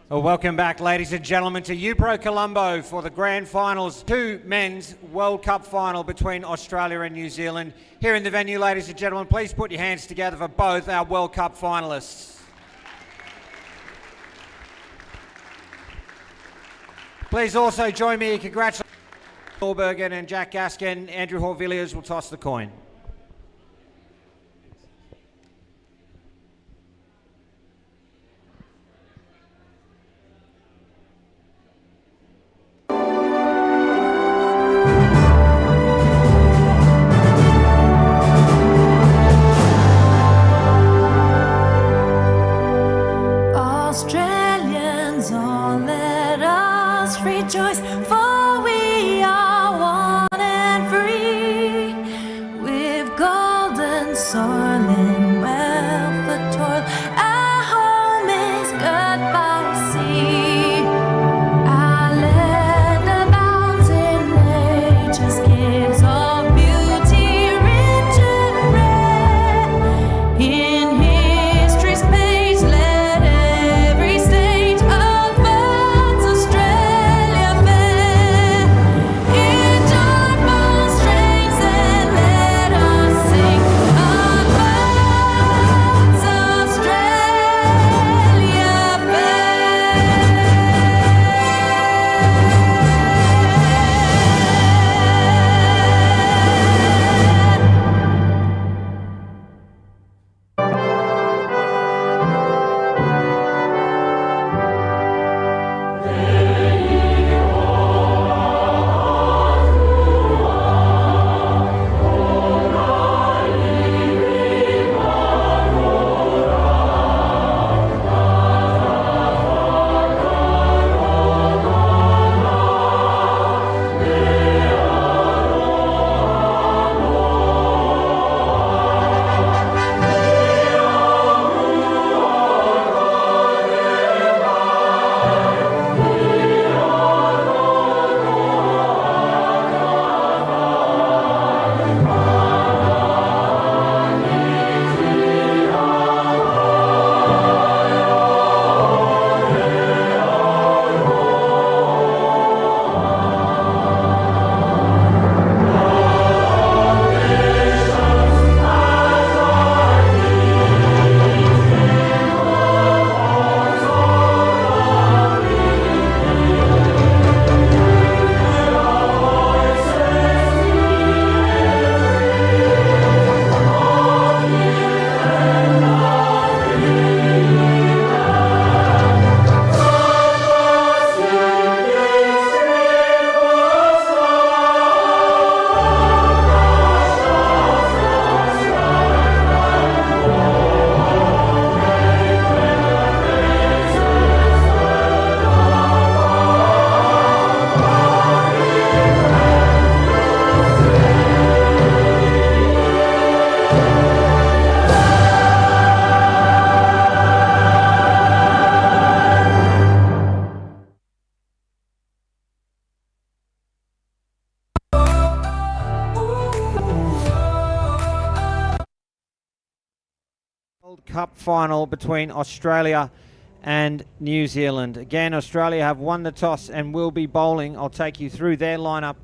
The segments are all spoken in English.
Well, welcome back, ladies and gentlemen, to UPro Colombo for the grand finals, two men's World Cup final between Australia and New Zealand. Here in the venue, ladies and gentlemen, please put your hands together for both our World Cup finalists. Please also join me in congratulating Norbergen and Jack Gaskin. Andrew Hall-Villiers will toss the coin. Australians, all let us rejoice, for we are one and free, with golden soil and wealth of toil. Our home is good by sea. Our land abounds in nature's gifts of beauty, rich and rare. In history's page, let every stage of birds Australia fair. In joyful strains, then let us sing of birds Australia World Cup final between Australia and New Zealand. Again, Australia have won the toss and will be bowling. I'll take you through their lineup.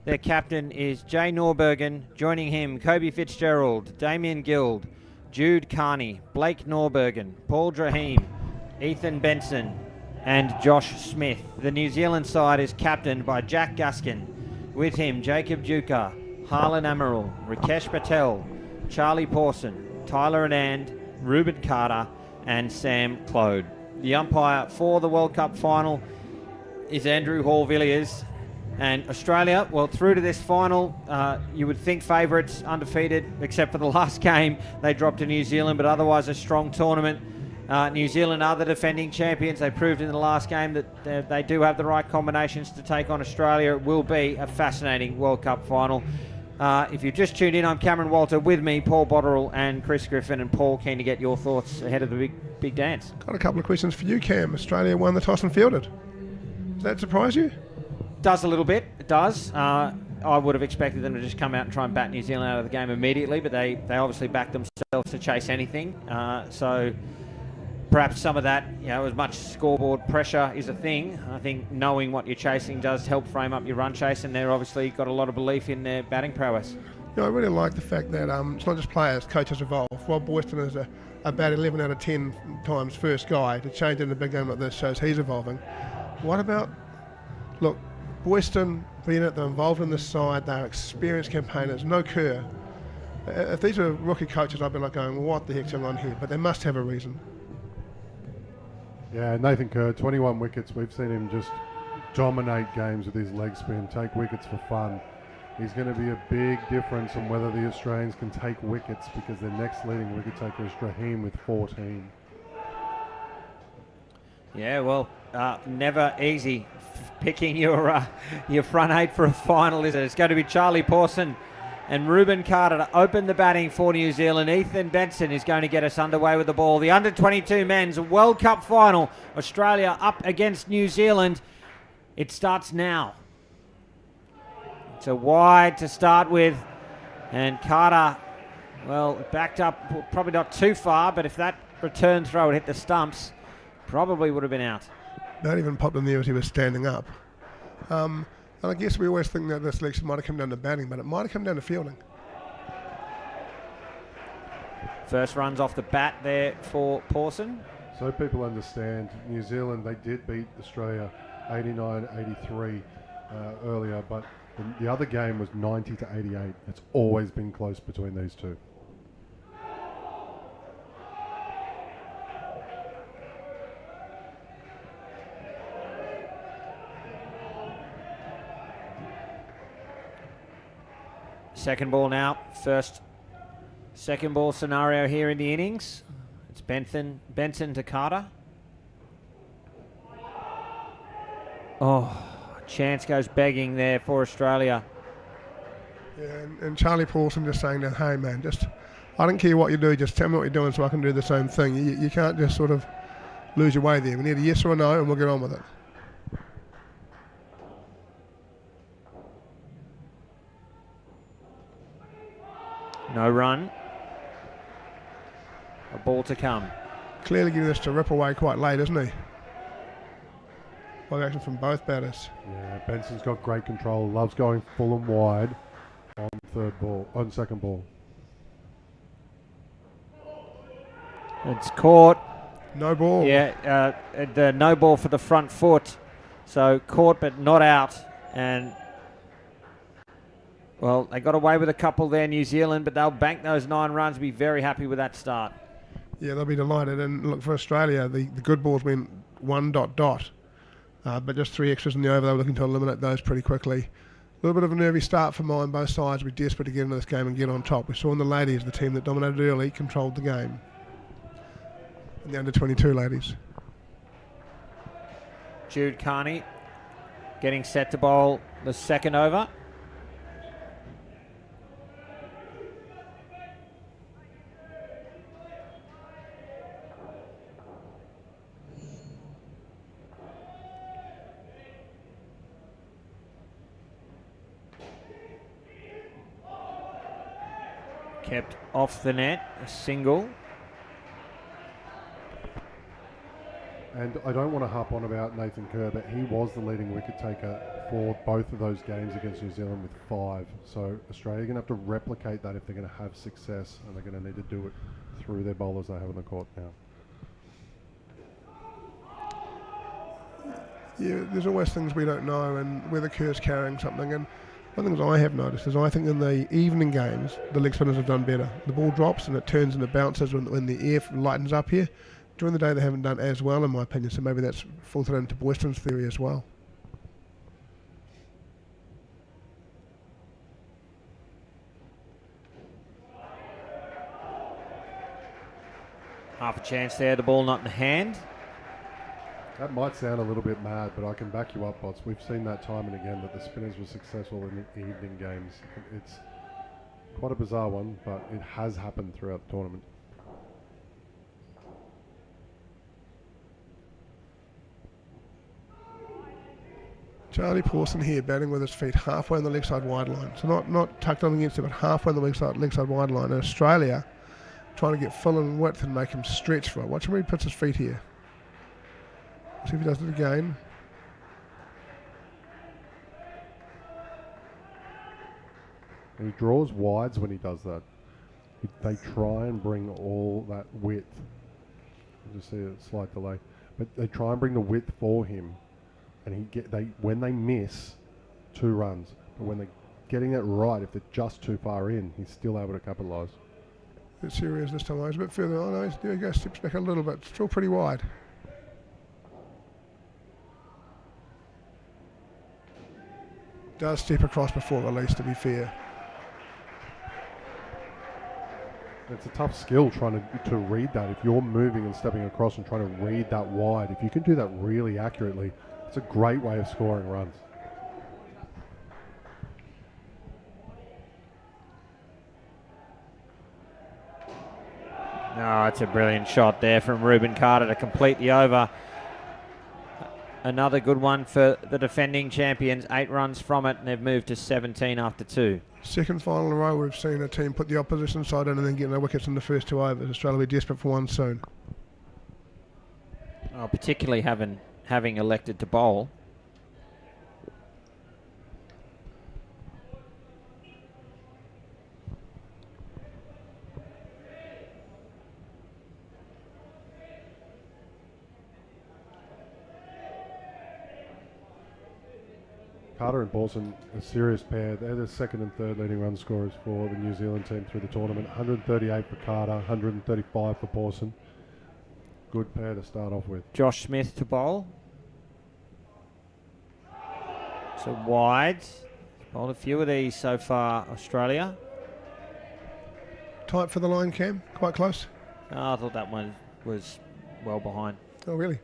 Their captain is Jay Norbergen. Joining him, Kobe Fitzgerald, Damien Guild, Jude Carney, Blake Norbergen, Paul Drahim, Ethan Benson and Josh Smith. The New Zealand side is captained by Jack Gaskin. With him, Jacob Duca, Harlan Amaral, Rakesh Patel, Charlie Pawson, Tyler Anand, Ruben Carter and Sam Clode. The umpire for the World Cup final is Andrew Hall-Villiers. And Australia, well, through to this final, you would think favourites, undefeated, except for the last game. They dropped to New Zealand, but otherwise a strong tournament. New Zealand are the defending champions. They proved in the last game that they do have the right combinations to take on Australia. It will be a fascinating World Cup final. If you've just tuned in, I'm Cameron Walter. With me, Paul Botterill and Chris Griffin. And Paul, keen to get your thoughts ahead of the big dance. Got a couple of questions for you, Cam. Australia won the toss and fielded. Does that surprise you? Does a little bit. It does. I would have expected them to just come out and try and bat New Zealand out of the game immediately, but they obviously backed themselves to chase anything. So perhaps some of that, as much scoreboard pressure is a thing, I think knowing what you're chasing does help frame up your run chase, and they're obviously got a lot of belief in their batting prowess. I really like the fact that it's not just players, coaches evolve. Rob Boyston is about 11 out of 10 times first guy. To change in a big game like this shows he's evolving. What about, look, Boyston, Bennett, they're involved in this side, they're experienced campaigners, no Kerr. If these were rookie coaches, I'd be like going, what the heck's going on here? But they must have a reason. Yeah, Nathan Kerr, 21 wickets. We've seen him just dominate games with his leg spin, take wickets for fun. He's going to be a big difference on whether the Australians can take wickets, because their next leading wicket taker is Rahim with 14. Yeah, well, never easy picking your front eight for a final, is it? It's going to be Charlie Pawson and Reuben Carter to open the batting for New Zealand. Ethan Benson is going to get us underway with the ball. The under-22 men's World Cup final. Australia up against New Zealand. It starts now. It's a wide to start with. And Carter, well, backed up, probably not too far, but if that return throw had hit the stumps, probably would have been out. Not even popped in there as he was standing up. And I guess we always think that the selection might have come down to batting, but it might have come down to fielding. First runs off the bat there for Pawson. So people understand, New Zealand, they did beat Australia 89-83 earlier, but the other game was 90-88. It's always been close between these two. Second ball now. Second ball scenario here in the innings. It's Benson to Carter. Oh, chance goes begging there for Australia. Yeah, and Charlie Pawson just saying that, hey man, I don't care what you do, just tell me what you're doing so I can do the same thing. You can't just sort of lose your way there. We need a yes or a no and we'll get on with it. No run. A ball to come. Clearly getting this to rip away quite late, isn't he? Well, action from both batters. Yeah, Benson's got great control. Loves going full and wide on second ball. It's caught. No ball. Yeah, the no ball for the front foot. So caught but not out. And well, they got away with a couple there, New Zealand, but they'll bank those 9 runs, be very happy with that start. Yeah, they'll be delighted. And look, for Australia, the good balls went ... but just 3 extras in the over. They were looking to eliminate those pretty quickly. A little bit of a nervy start for mine. Both sides were desperate to get into this game and get on top. We saw in the ladies, the team that dominated early, controlled the game. And the under-22 ladies. Jude Carney getting set to bowl the second over. Kept off the net, a single. And I don't want to harp on about Nathan Kerr, but he was the leading wicket taker for both of those games against New Zealand with 5. So Australia are going to have to replicate that if they're going to have success, and they're going to need to do it through their bowlers they have on the court now. Yeah, there's always things we don't know, and whether Kerr's carrying something. And one of the things I have noticed is I think in the evening games, the leg spinners have done better. The ball drops and it turns and it bounces when the air lightens up here. During the day, they haven't done as well, in my opinion, so maybe that's filtered into Boyston's theory as well. Half a chance there, the ball not in the hand. That might sound a little bit mad, but I can back you up, Bots. We've seen that time and again that the spinners were successful in the evening games. It's quite a bizarre one, but it has happened throughout the tournament. Charlie Pawson here batting with his feet halfway on the leg side wide line. So not tucked on against it, but halfway on the leg side wide line. And Australia trying to get full and width and make him stretch for it. Watch him when he puts his feet here. See if he does it again. He draws wides when he does that. They try and bring all that width. You just see a slight delay, but they try and bring the width for him, and when they miss, 2 runs. But when they're getting it right, if they're just too far in, he's still able to capitalise. A bit serious this time. He's a bit further on. Oh, there he goes, steps back a little bit. Still pretty wide. Does step across before release, to be fair. It's a tough skill trying to read that. If you're moving and stepping across and trying to read that wide, if you can do that really accurately, it's a great way of scoring runs. No, it's a brilliant shot there from Reuben Carter to complete the over. Another good one for the defending champions. 8 runs from it, and they've moved to 17 after 2. Second final in a row we've seen a team put the opposition side in and then get no wickets in the first 2 overs. Australia will be desperate for one soon. Oh, particularly having elected to bowl. Carter and Pawson, a serious pair. They're the second and third leading run scorers for the New Zealand team through the tournament. 138 for Carter, 135 for Pawson. Good pair to start off with. Josh Smith to bowl. So wides. Bowled a few of these so far, Australia. Tight for the line, Cam? Quite close? Oh, I thought that one was well behind. Oh, really?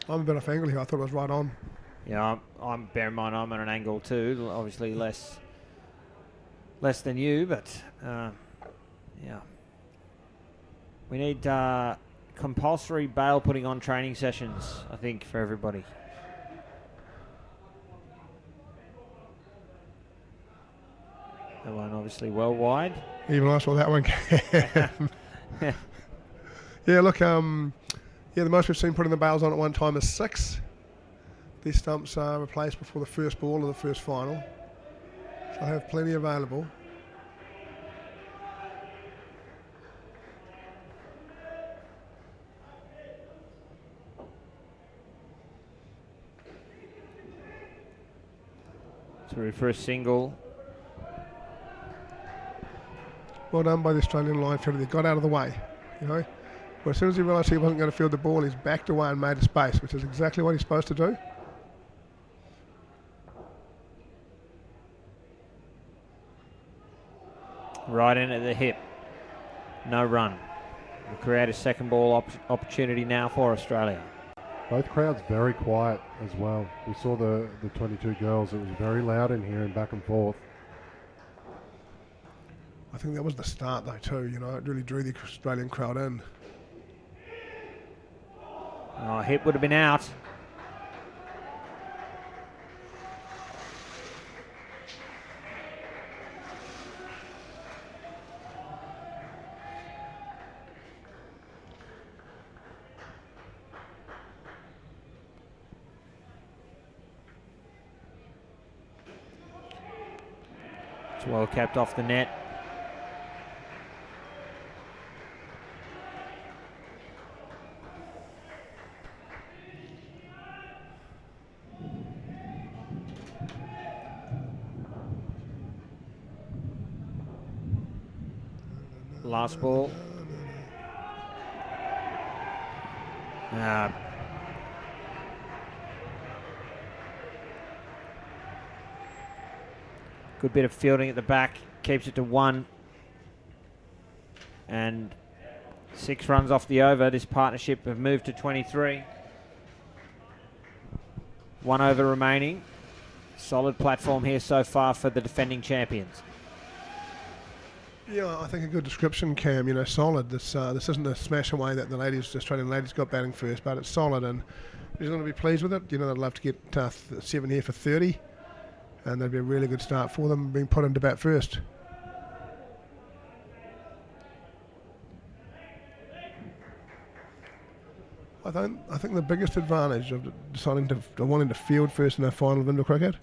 I'm a bit off angle here. I thought it was right on. Yeah, I'm bear in mind I'm on an angle too. Obviously less than you, but yeah. We need compulsory bail putting on training sessions, I think, for everybody. That one obviously well wide. Even I saw that one, Cam. Yeah, look, yeah, the most we've seen putting the bails on at one time is 6. These stumps are replaced before the first ball of the first final. So I have plenty available. Through for a single. Well done by the Australian line fielder. They got out of the way, you know. But as soon as he realised he wasn't going to field the ball, he's backed away and made a space, which is exactly what he's supposed to do. Right in at the hip. No run. We'll create a second ball opportunity now for Australia. Both crowds very quiet as well. We saw the 22 girls. It was very loud in here and back and forth. I think that was the start though too, you know. It really drew the Australian crowd in. Oh, hit would have been out. It's well kept off the net. Last ball. Good bit of fielding at the back. Keeps it to 1. And 6 runs off the over. This partnership have moved to 23. 1 over remaining. Solid platform here so far for the defending champions. Yeah, I think a good description, Cam. You know, solid. This isn't a smash away that the Australian ladies got batting first, but it's solid, and New Zealand will be pleased with it. You know, they'd love to get 7 here for 30, and that'd be a really good start for them being put into bat first. I think the biggest advantage of deciding to wanting to field first in a final of indoor cricket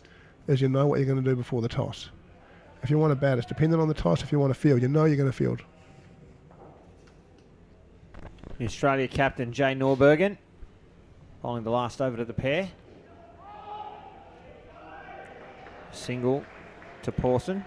is you know what you're going to do before the toss. If you want to bat, it's dependent on the toss. If you want to field, you know you're going to field. The Australia captain, Jay Norbergen, bowling the last over to the pair. Single to Pawson.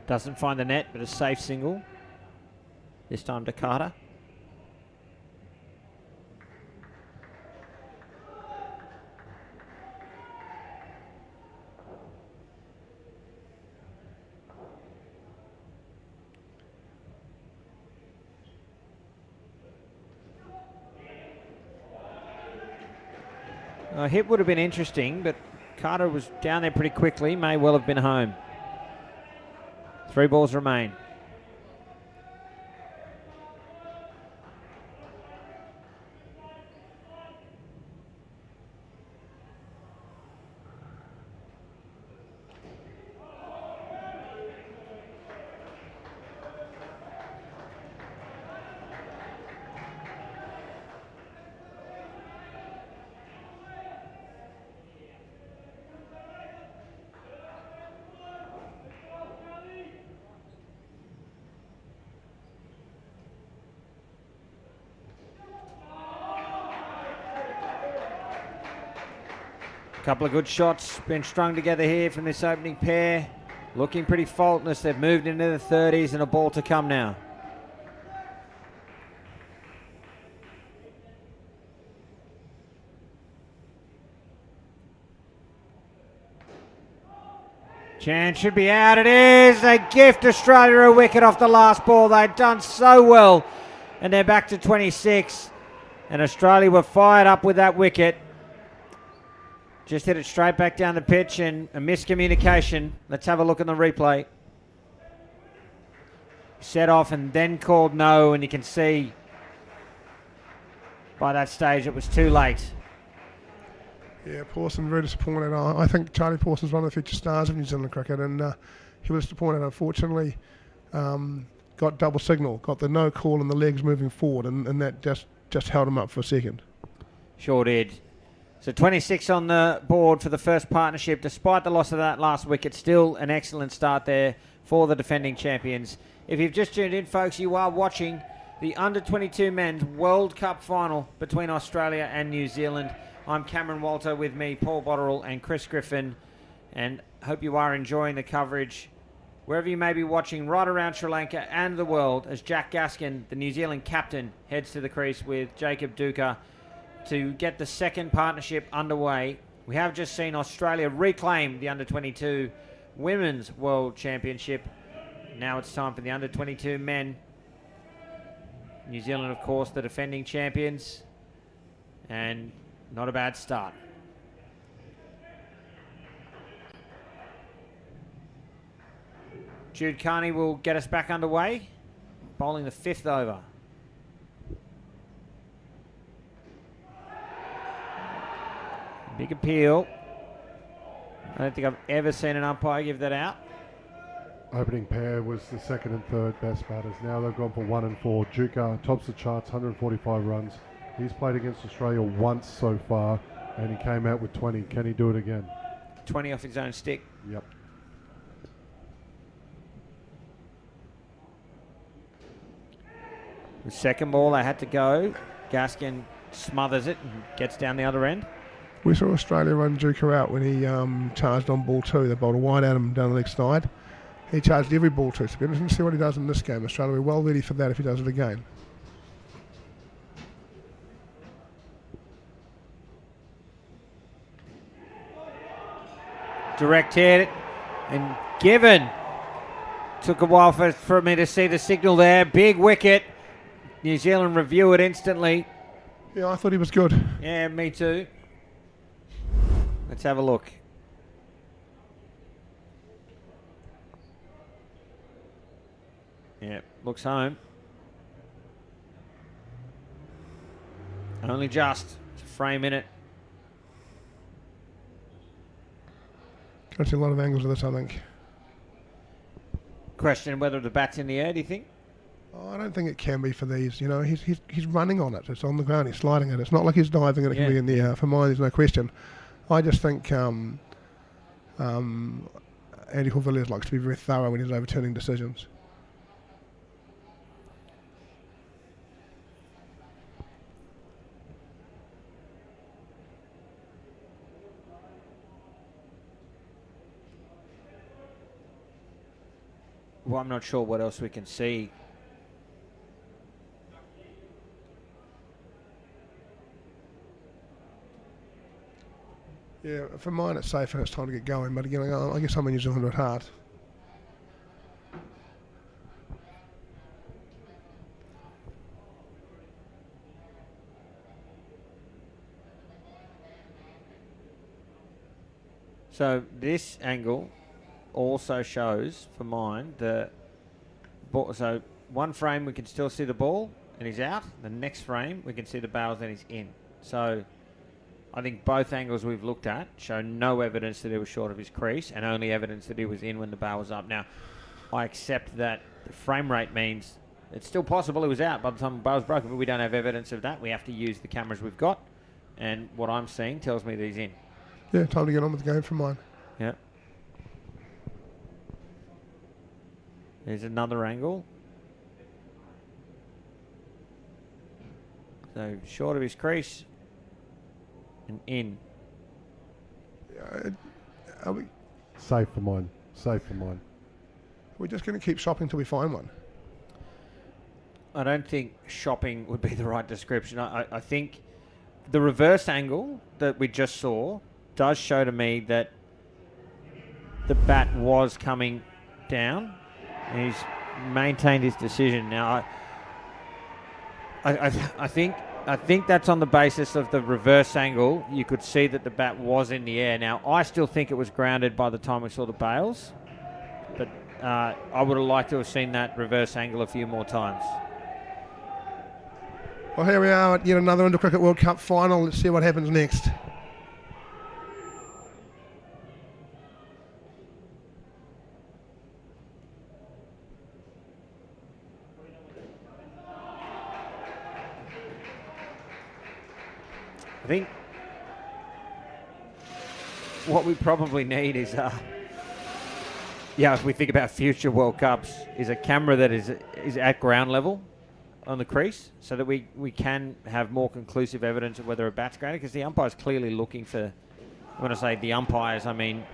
Doesn't find the net, but a safe single. This time to Carter. A hit would have been interesting, but Carter was down there pretty quickly. May well have been home. 3 balls remain. Couple of good shots been strung together here from this opening pair. Looking pretty faultless. They've moved into the 30s and a ball to come now. Chance should be out. It is. They gift Australia a wicket off the last ball. They've done so well. And they're back to 26. And Australia were fired up with that wicket. Just hit it straight back down the pitch and a miscommunication. Let's have a look at the replay. Set off and then called no, and you can see by that stage it was too late. Yeah, Pawson very disappointed. I think Charlie Pawson's one of the future stars of New Zealand cricket, and he was disappointed. Unfortunately, got double signal, got the no call and the legs moving forward, and that just held him up for a second. Sure did. So 26 on the board for the first partnership. Despite the loss of that last wicket, still an excellent start there for the defending champions. If you've just tuned in, folks, you are watching the Under-22 Men's World Cup final between Australia and New Zealand. I'm Cameron Walter, with me Paul Botterill and Chris Griffin, and hope you are enjoying the coverage wherever you may be watching right around Sri Lanka and the world, as Jack Gaskin, the New Zealand captain, heads to the crease with Jacob Duca to get the second partnership underway. We have just seen Australia reclaim the Under-22 Women's World Championship. Now it's time for the Under-22 men. New Zealand, of course, the defending champions. And not a bad start. Jude Carney will get us back underway, bowling the 5th over. Big appeal. I don't think I've ever seen an umpire give that out. Opening pair was the second and third best batters. Now they've gone for 1 and 4. Duca tops the charts, 145 runs. He's played against Australia once so far, and he came out with 20. Can he do it again? 20 off his own stick. Yep. The second ball, they had to go. Gaskin smothers it and gets down the other end. We saw Australia run Duca out when he charged on ball 2. They bowled a wide at him down the leg side. He charged every ball 2. So it'll be interesting to see what he does in this game. Australia will be well ready for that if he does it again. Direct hit and given. Took a while for me to see the signal there. Big wicket. New Zealand review it instantly. Yeah, I thought he was good. Yeah, me too. Let's have a look. Yeah, looks home. Only just. It's a frame in it. Can't see a lot of angles of this, I think. Question whether the bat's in the air, do you think? Oh, I don't think it can be for these. You know, he's running on it. It's on the ground. He's sliding it. It's not like he's diving and it can be in the air. For mine, there's no question. I just think Andy Villiers likes to be very thorough when he's overturning decisions. Well, I'm not sure what else we can see. Yeah, for mine it's safe and it's time to get going, but again, I guess I'm in New Zealand at heart. So this angle also shows, for mine, the ball. So one frame we can still see the ball and he's out. The next frame we can see the bails and he's in. So I think both angles we've looked at show no evidence that he was short of his crease and only evidence that he was in when the bail was up. Now, I accept that the frame rate means it's still possible he was out by the time the bail was broken, but we don't have evidence of that. We have to use the cameras we've got, and what I'm seeing tells me that he's in. Yeah, time to get on with the game for mine. Yeah. There's another angle. So short of his crease and in. Are we Safe for mine. Safe for mine. we're just going to keep shopping till we find one? I don't think shopping would be the right description. I think the reverse angle that we just saw does show to me that the bat was coming down. And he's maintained his decision. Now, I think that's on the basis of the reverse angle. You could see that the bat was in the air. Now, I still think it was grounded by the time we saw the bails, but I would have liked to have seen that reverse angle a few more times. Well, here we are at yet another Inter Cricket World Cup final. Let's see what happens next. I think what we probably need is, if we think about future World Cups, is a camera that is at ground level on the crease, so that we can have more conclusive evidence of whether a bat's grounded, because the umpire's clearly looking for, when I say the umpires, I mean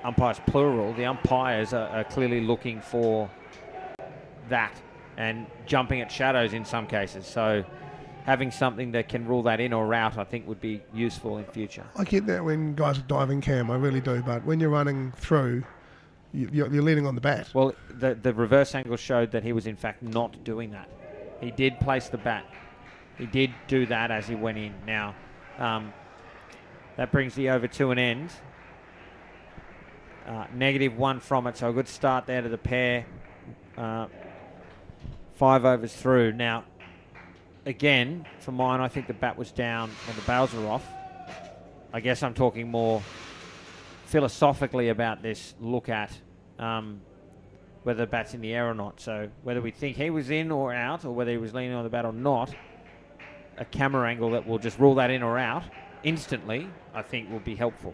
umpires plural, the umpires are clearly looking for that and jumping at shadows in some cases. So having something that can rule that in or out, I think, would be useful in future. I get that when guys are diving cam, I really do, but when you're running through, you're leaning on the bat. Well, the reverse angle showed that he was in fact not doing that. He did place the bat. He did do that as he went in. Now, that brings the over to an end. -1 from it, so a good start there to the pair. 5 overs through. Now, again, for mine, I think the bat was down when the bails were off. I guess I'm talking more philosophically about this look at whether the bat's in the air or not. So whether we think he was in or out, or whether he was leaning on the bat or not, a camera angle that will just rule that in or out instantly, I think, will be helpful.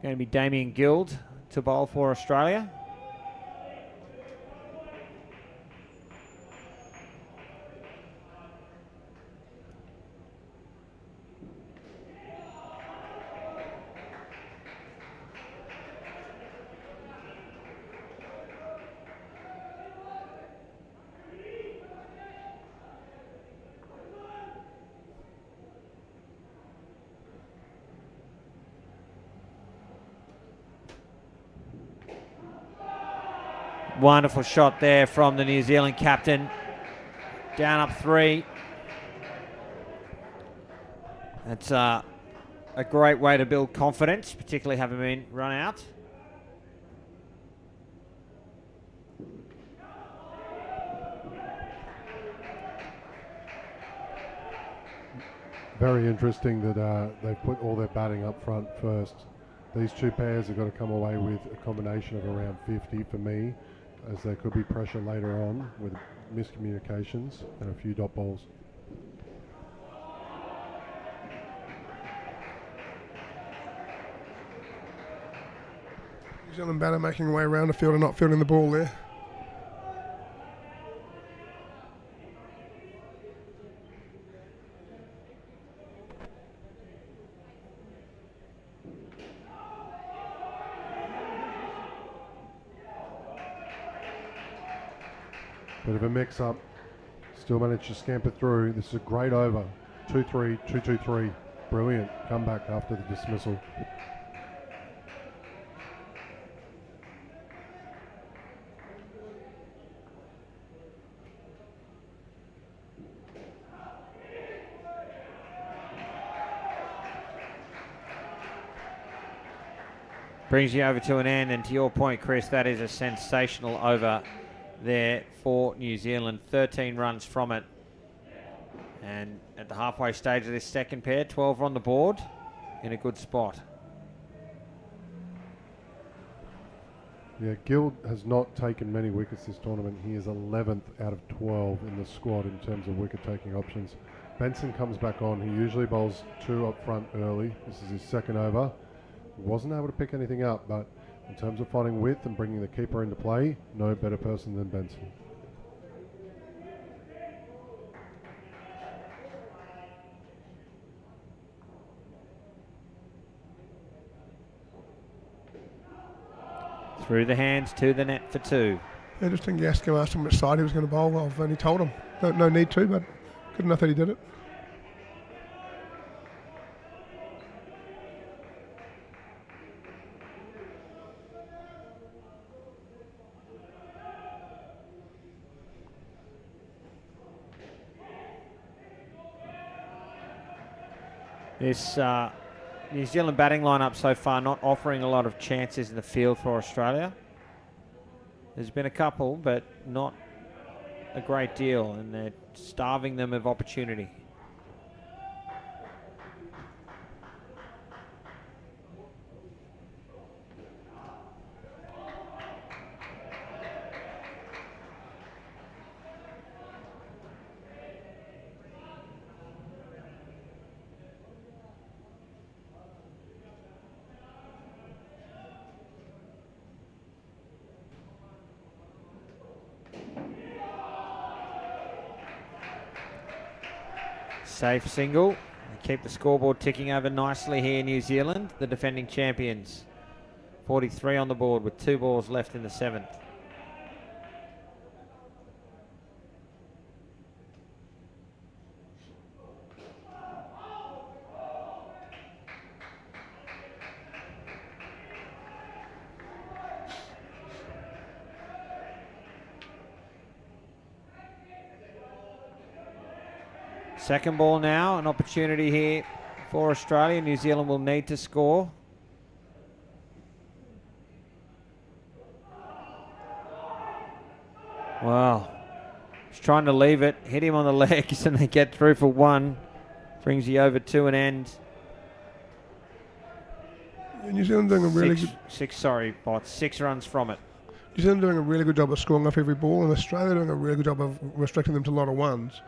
Going to be Damien Guild to bowl for Australia. Wonderful shot there from the New Zealand captain. Down up 3. That's a great way to build confidence, particularly having been run out. Very interesting that they've put all their batting up front first. These two pairs have got to come away with a combination of around 50 for me, as there could be pressure later on with miscommunications and a few dot balls. New Zealand batter making their way around the field and not fielding the ball there. Bit of a mix-up. Still managed to scamper through. This is a great over. 2-3, 2-2-3. Brilliant comeback after the dismissal. Brings you over to an end, and to your point, Chris, that is a sensational over there for New Zealand. 13 runs from it. And at the halfway stage of this second pair, 12 on the board, in a good spot. Yeah, Gill has not taken many wickets this tournament. He is 11th out of 12 in the squad in terms of wicket-taking options. Benson comes back on. He usually bowls 2 up front early. This is his second over. He wasn't able to pick anything up, but in terms of finding width and bringing the keeper into play, no better person than Benson. Through the hands to the net for 2. Interesting. Gasco asked him which side he was going to bowl. I've only told him. No need to, but good enough that he did it. This New Zealand batting lineup so far not offering a lot of chances in the field for Australia. There's been a couple, but not a great deal, and they're starving them of opportunity. Safe single. Keep the scoreboard ticking over nicely here, New Zealand, the defending champions. 43 on the board with 2 balls left in the 7th. Second ball now, an opportunity here for Australia. New Zealand will need to score. Wow. He's trying to leave it, hit him on the legs, and they get through for 1. Brings you over to an end. New Zealand doing a really good... 6 runs from it. New Zealand doing a really good job of scoring off every ball, and Australia doing a really good job of restricting them to a lot of ones.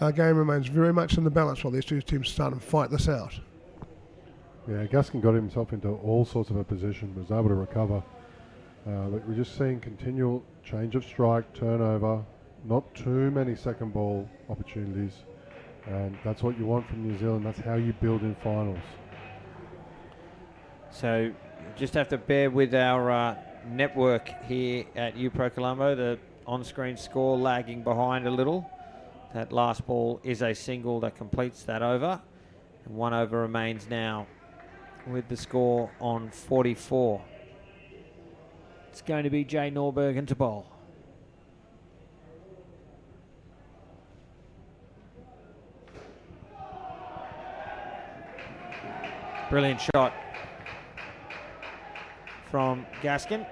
Our game remains very much in the balance while these two teams start and fight this out. Yeah, Gaskin got himself into all sorts of a position, was able to recover. But we're just seeing continual change of strike, turnover, not too many second ball opportunities. And that's what you want from New Zealand. That's how you build in finals. So you just have to bear with our network here at UPro Colombo. The on-screen score lagging behind a little. That last ball is a single that completes that over. And 1 over remains now with the score on 44. It's going to be Jay Norbergen to bowl. Brilliant shot from Gaskin.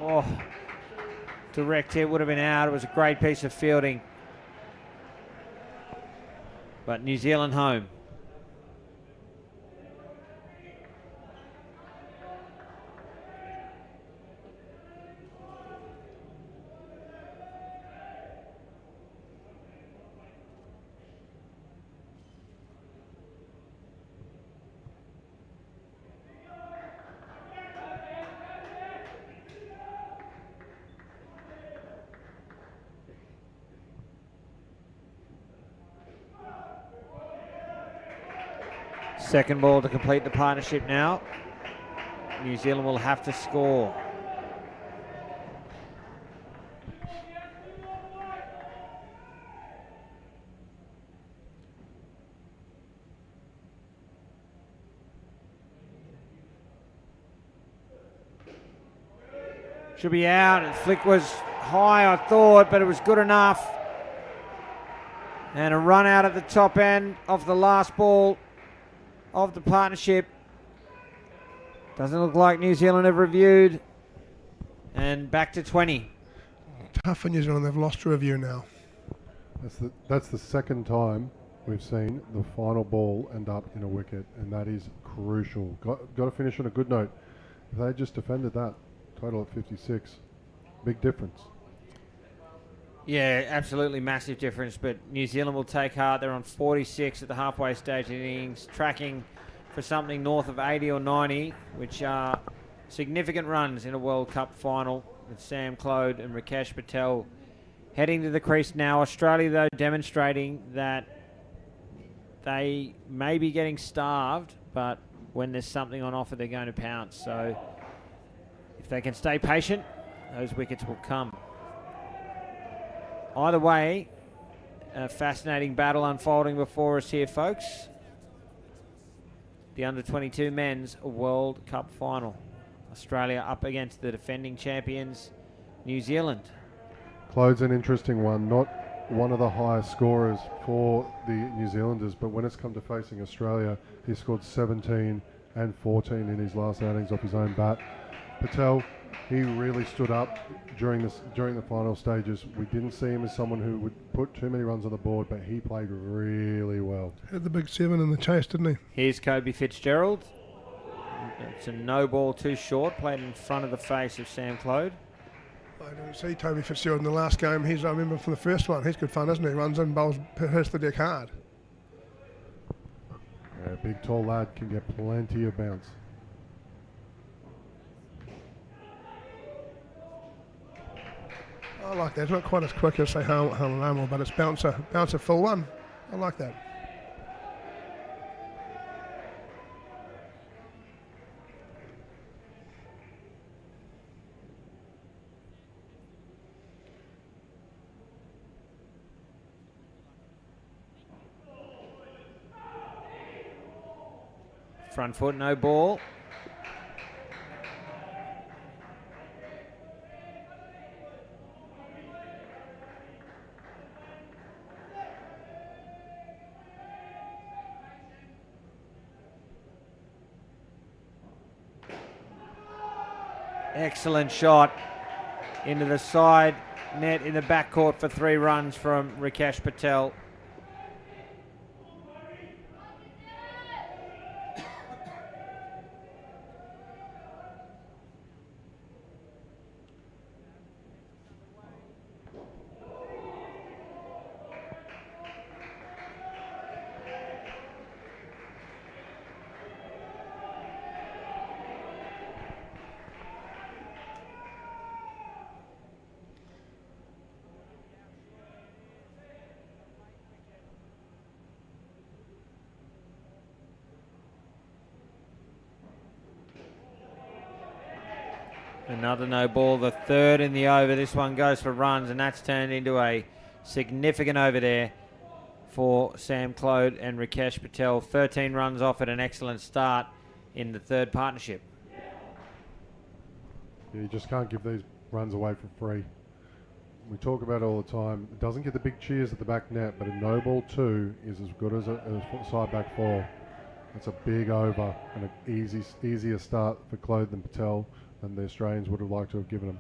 Oh, direct hit, would have been out. It was a great piece of fielding. But New Zealand home. Second ball to complete the partnership now. New Zealand will have to score. Should be out. And flick was high, I thought, but it was good enough. And a run out at the top end of the last ball of the partnership. Doesn't look like New Zealand have reviewed. And back to 20. Tough for New Zealand. They've lost to review now. That's the second time we've seen the final ball end up in a wicket, and that is crucial. Got to finish on a good note. If they just defended that, total at 56, big difference. Yeah, absolutely massive difference, but New Zealand will take heart. They're on 46 at the halfway stage of the innings, tracking for something north of 80 or 90, which are significant runs in a World Cup final, with Sam Clode and Rakesh Patel heading to the crease now. Australia, though, demonstrating that they may be getting starved, but when there's something on offer, they're going to pounce. So if they can stay patient, those wickets will come. Either way, a fascinating battle unfolding before us here, folks. The under-22 men's World Cup final. Australia up against the defending champions, New Zealand. Clode's an interesting one, not one of the highest scorers for the New Zealanders, but when it's come to facing Australia, he scored 17 and 14 in his last outings off his own bat. Patel, he really stood up during the final stages. We didn't see him as someone who would put too many runs on the board, but he played really well. Had the big 7 in the chase, didn't he? Here's Kobe Fitzgerald. It's a no ball too short, played in front of the face of Sam Clode. I didn't see Toby Fitzgerald in the last game. I remember from the first one. He's good fun, isn't he? Runs in, bowls, hits the deck hard. Yeah, big tall lad can get plenty of bounce. I like that. It's not quite as quick as, say, Harlan, but it's bounce a full one. I like that. Front foot, no ball. Excellent shot into the side net in the backcourt for 3 runs from Rakesh Patel. Another no ball, the third in the over. This one goes for runs, and that's turned into a significant over there for Sam Claude and Rakesh Patel. 13 runs off at an excellent start in the third partnership. Yeah, you just can't give these runs away for free. We talk about it all the time. It doesn't get the big cheers at the back net, but a no ball 2 is as good as a side back 4. That's a big over and an easier start for Claude than Patel than the Australians would have liked to have given them.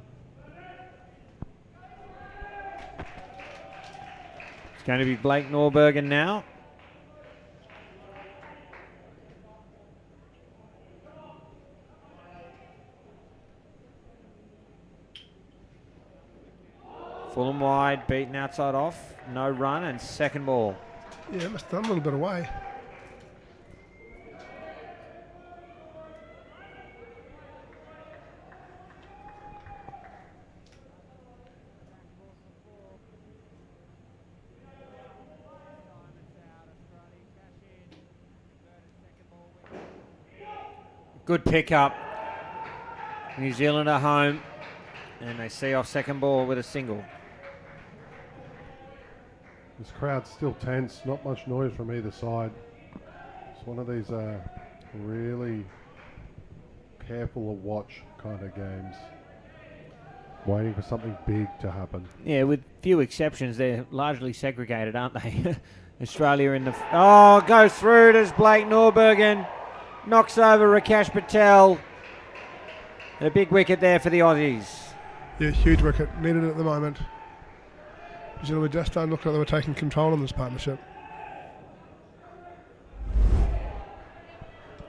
It's going to be Blake Norbergen now. Full and wide, beaten outside off, no run, and second ball. Yeah, must have done a little bit away. Good pickup. New Zealand are home, and they see off second ball with a single. This crowd's still tense, not much noise from either side. It's one of these really careful to watch kind of games. Waiting for something big to happen. Yeah, with few exceptions, they're largely segregated, aren't they? Australia in the... Oh, goes through. Does Blake Norbergen. Knocks over Rakesh Patel. A big wicket there for the Aussies. Yeah, huge wicket. Needed it at the moment. New Zealand were just starting to look like they were taking control in this partnership.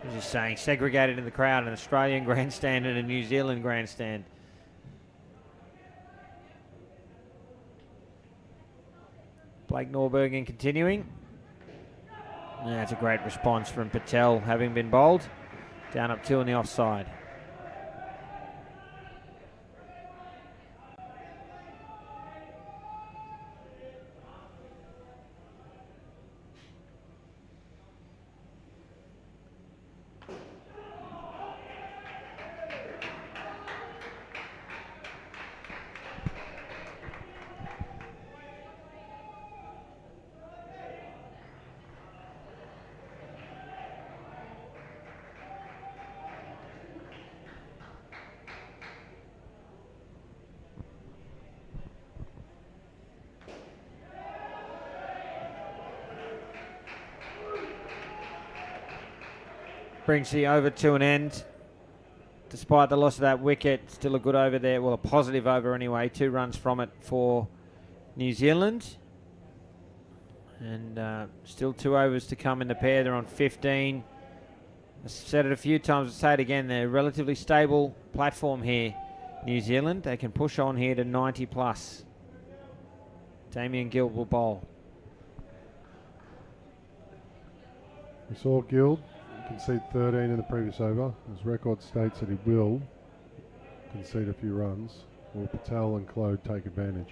I was just saying, segregated in the crowd, an Australian grandstand and a New Zealand grandstand. Blake Norbergen continuing. Yeah, that's a great response from Patel, having been bowled. Down up 2 on the offside. Brings the over to an end. Despite the loss of that wicket, still a good over there. Well, a positive over anyway. 2 runs from it for New Zealand. And still 2 overs to come in the pair. They're on 15. I've said it a few times, I'll say it again. They're a relatively stable platform here, New Zealand. They can push on here to 90 plus. Damien Gill will bowl. We saw Gill concede 13 in the previous over. His record states that he will concede a few runs. Will Patel and Claude take advantage?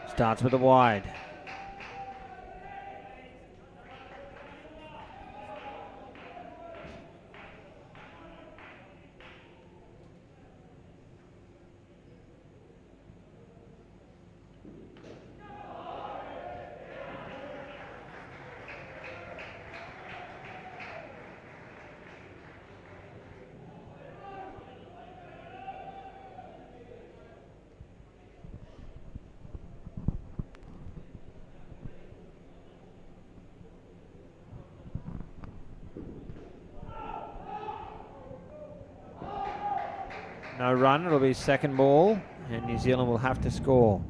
Starts with a wide. No run, it'll be second ball, and New Zealand will have to score.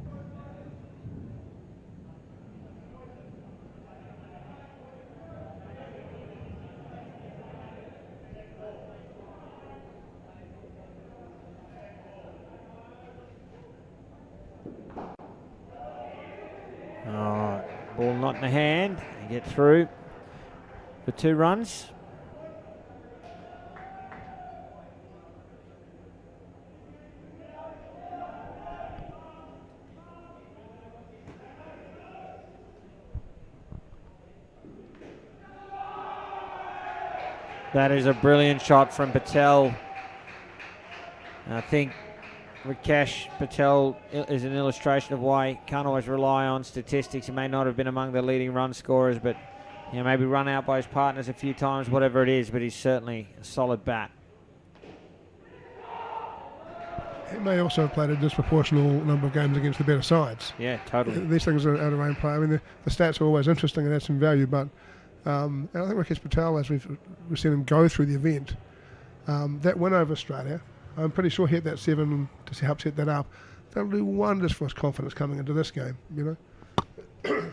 Oh, ball not in the hand. They get through for 2 runs. That is a brilliant shot from Patel. I think Rakesh Patel is an illustration of why you can't always rely on statistics. He may not have been among the leading run scorers, but maybe run out by his partners a few times, whatever it is, but he's certainly a solid bat. He may also have played a disproportional number of games against the better sides. Yeah, totally. These things are out of rain play. I mean, the stats are always interesting and add some value, but and I think Rakesh Patel, as we've seen him go through the event, that win over Australia, I'm pretty sure hit that 7 to help set that up. That'll do wonders for his confidence coming into this game, you know.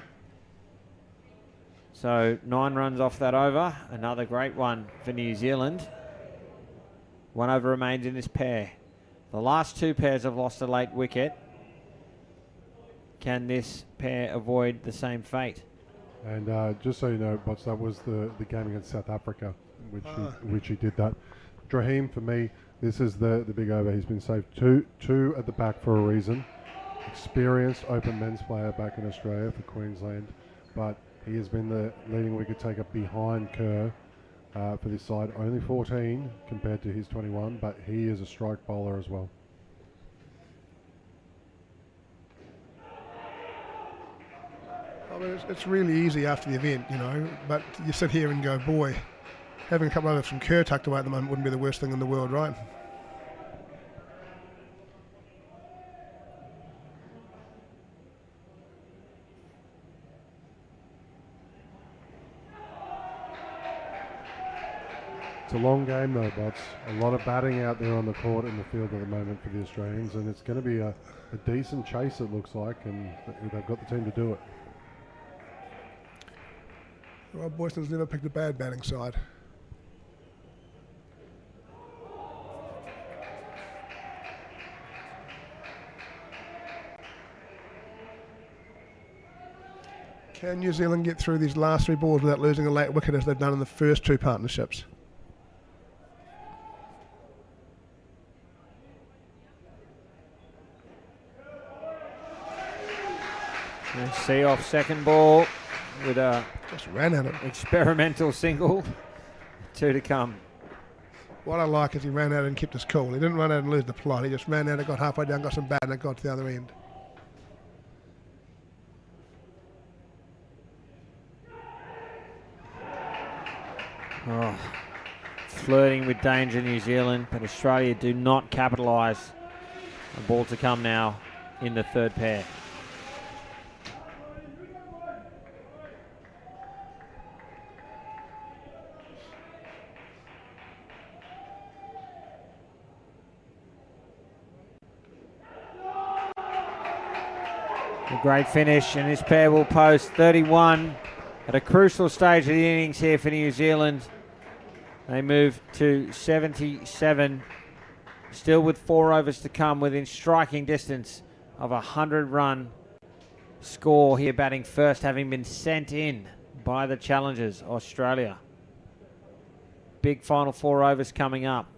So 9 runs off that over. Another great one for New Zealand. 1 over remains in this pair. The last 2 pairs have lost a late wicket. Can this pair avoid the same fate? And just so you know, Bots, that was the game against South Africa, which he did that. Drahim, for me, this is the big over. He's been saved two at the back for a reason. Experienced open men's player back in Australia for Queensland, but he has been the leading wicket taker behind Kerr for this side. Only 14 compared to his 21, but he is a strike bowler as well. I mean, it's really easy after the event, you know, but you sit here and go, boy, having a couple of overs from Kerr tucked away at the moment wouldn't be the worst thing in the world, right? It's a long game though, Bots. A lot of batting out there on the court in the field at the moment for the Australians, and it's going to be a decent chase, it looks like, and they've got the team to do it. Rob Boyston's never picked a bad batting side. Can New Zealand get through these last 3 balls without losing a late wicket as they've done in the first 2 partnerships? See off second ball with a Just ran at it. experimental single. 2 to come. What I like is he ran out and kept us cool. He didn't run out and lose the plot. He just ran out and got halfway down, got some bat, and it got to the other end. Oh, flirting with danger, New Zealand, but Australia do not capitalise. A ball to come now in the 3rd pair. A great finish, and this pair will post 31 at a crucial stage of the innings here for New Zealand. They move to 77, still with 4 overs to come, within striking distance of a 100-run score here, batting first, having been sent in by the challengers, Australia. Big final 4 overs coming up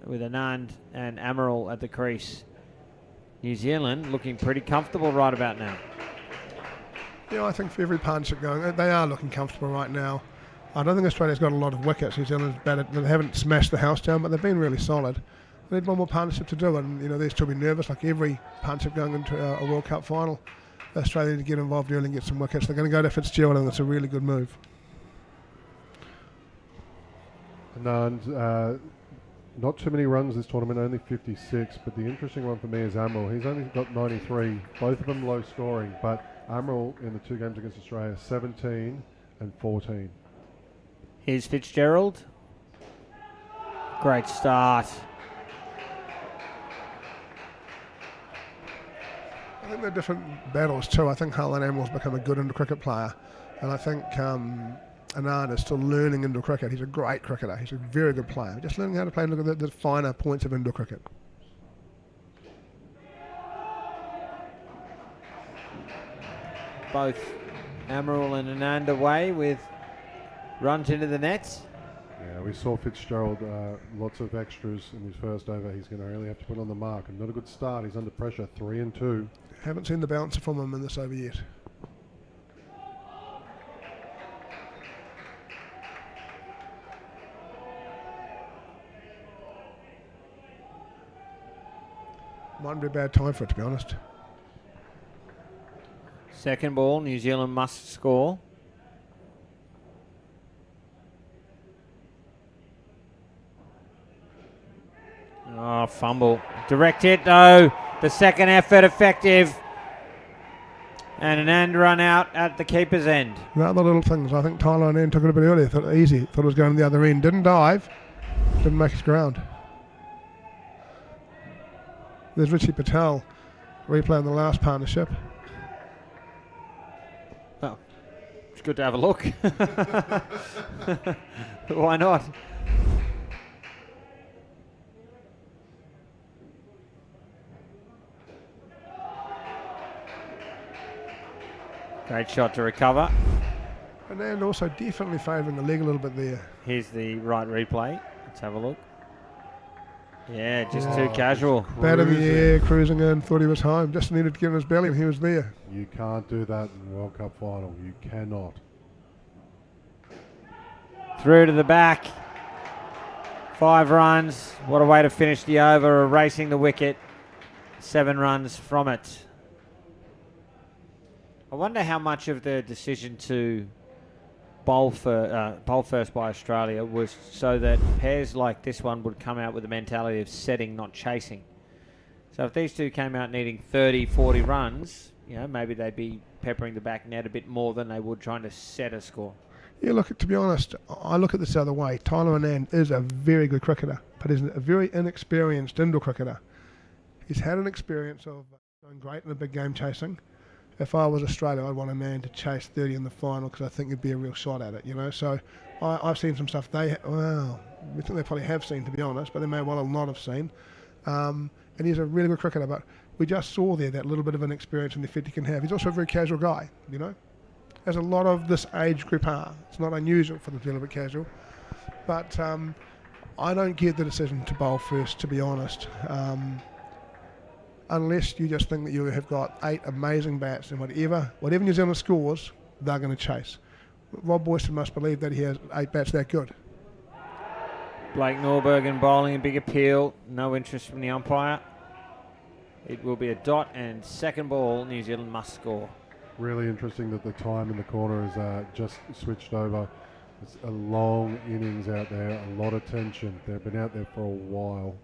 with Anand and Amaral at the crease. New Zealand looking pretty comfortable right about now. Yeah, I think for every partnership going, they are looking comfortable right now. I don't think Australia's got a lot of wickets. New Zealand's batted, they haven't smashed the house down, but they've been really solid. They need one more partnership to do it, and you know, they'll still be nervous like every partnership going into a World Cup final. Australia to get involved early and get some wickets. They're going to go to Fitzgerald, and it's a really good move. And not too many runs this tournament, only 56, but the interesting one for me is Amaral. He's only got 93, both of them low scoring, but Amaral in the 2 games against Australia, 17 and 14. Here's Fitzgerald. Great start. I think they're different battles too. I think Harlan Amaral's become a good inter-cricket player, and I think Anand is still learning indoor cricket. He's a great cricketer. He's a very good player. Just learning how to play and look at the finer points of indoor cricket. Both Amaral and Anand away with runs into the nets. Yeah, we saw Fitzgerald, lots of extras in his first over. He's going to really have to put on the mark. And not a good start. He's under pressure, 3 and 2. Haven't seen the bouncer from him in this over yet. Mightn't be a bad time for it, to be honest. Second ball, New Zealand must score. Oh, fumble. Direct hit, though. The second effort effective. And an end run out at the keeper's end. The other little things, I think Tyler and Ann took it a bit earlier. Thought it easy. Thought it was going to the other end. Didn't dive. Didn't make his ground. There's Richie Patel replaying the last partnership. Well, it's good to have a look. Why not? Great shot to recover. And also definitely favouring the leg a little bit there. Here's the right replay. Let's have a look. Yeah, just too casual. Bat in the air, cruising in, thought he was home. Just needed to get in his belly and he was there. You can't do that in the World Cup final. You cannot. Through to the back. 5 runs. What a way to finish the over, erasing the wicket. 7 runs from it. I wonder how much of the decision to bowl first by Australia was so that pairs like this one would come out with the mentality of setting, not chasing. So if these two came out needing 30, 40 runs, you know, maybe they'd be peppering the back net a bit more than they would trying to set a score. Yeah, look, to be honest, I look at this the other way. Tyler Anand is a very good cricketer, but he's a very inexperienced indoor cricketer. He's had an experience of doing great in the big game chasing. If I was Australia, I'd want a man to chase 30 in the final because I think it'd be a real shot at it, you know. So I've seen some stuff we think they probably have seen, to be honest, but they may well not have seen. And he's a really good cricketer, but we just saw there that little bit of inexperience and the effect he can have. He's also a very casual guy, you know, as a lot of this age group are. It's not unusual for them to be a little bit casual. But I don't get the decision to bowl first, to be honest. Unless you just think that you have got 8 amazing bats and whatever New Zealand scores, they're going to chase. Rob Boyston must believe that he has 8 bats that good. Blake Norbergen bowling a big appeal. No interest from the umpire. It will be a dot and second ball. New Zealand must score. Really interesting that the time in the corner is just switched over. It's a long innings out there, a lot of tension. They've been out there for a while.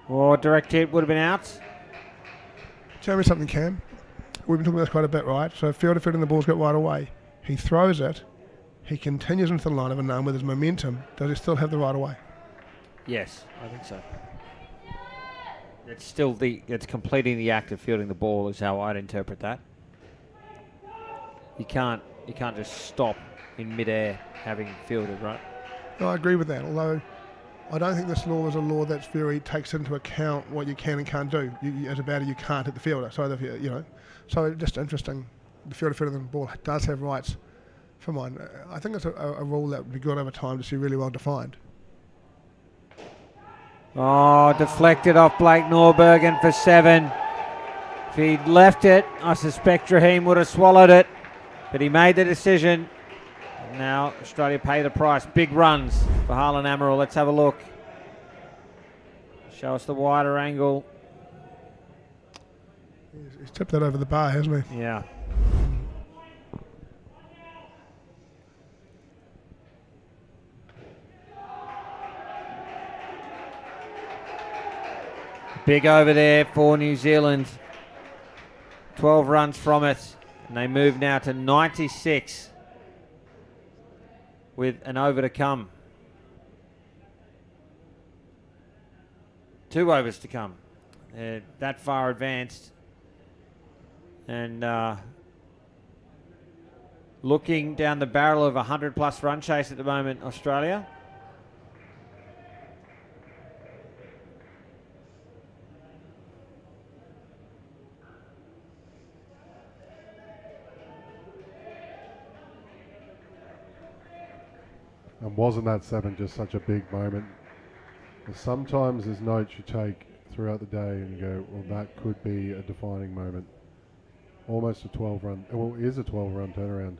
Or direct hit would have been out. Tell me something, Cam. We've been talking about this quite a bit, right? So fielder fitting the ball's got right away. He throws it. He continues into the line of a none with his momentum. Does he still have the right away? Yes, I think so. It's still it's completing the act of fielding the ball is how I'd interpret that. You can't just stop in midair having fielded, right? No, I agree with that, although I don't think this law is a law that's takes into account what you can and can't do. As a batter, you can't hit the fielder. So just interesting. The fielder fitting the ball does have rights for mine. I think it's a rule that would be good over time to see really well defined. Oh, deflected off Blake Norbergen for 7. If he'd left it, I suspect Raheem would have swallowed it. But he made the decision. Now Australia pay the price. Big runs for Harlan Amaral. Let's have a look. Show us the wider angle. He's tipped that over the bar, hasn't he? Yeah. Big over there for New Zealand. 12 runs from it. And they move now to 96. With an over to come. 2 overs to come. That far advanced. And looking down the barrel of a 100-plus run chase at the moment, Australia. And wasn't that 7 just such a big moment? Sometimes there's notes you take throughout the day and you go, well, that could be a defining moment. Almost a 12-run, well, it is a 12-run turnaround.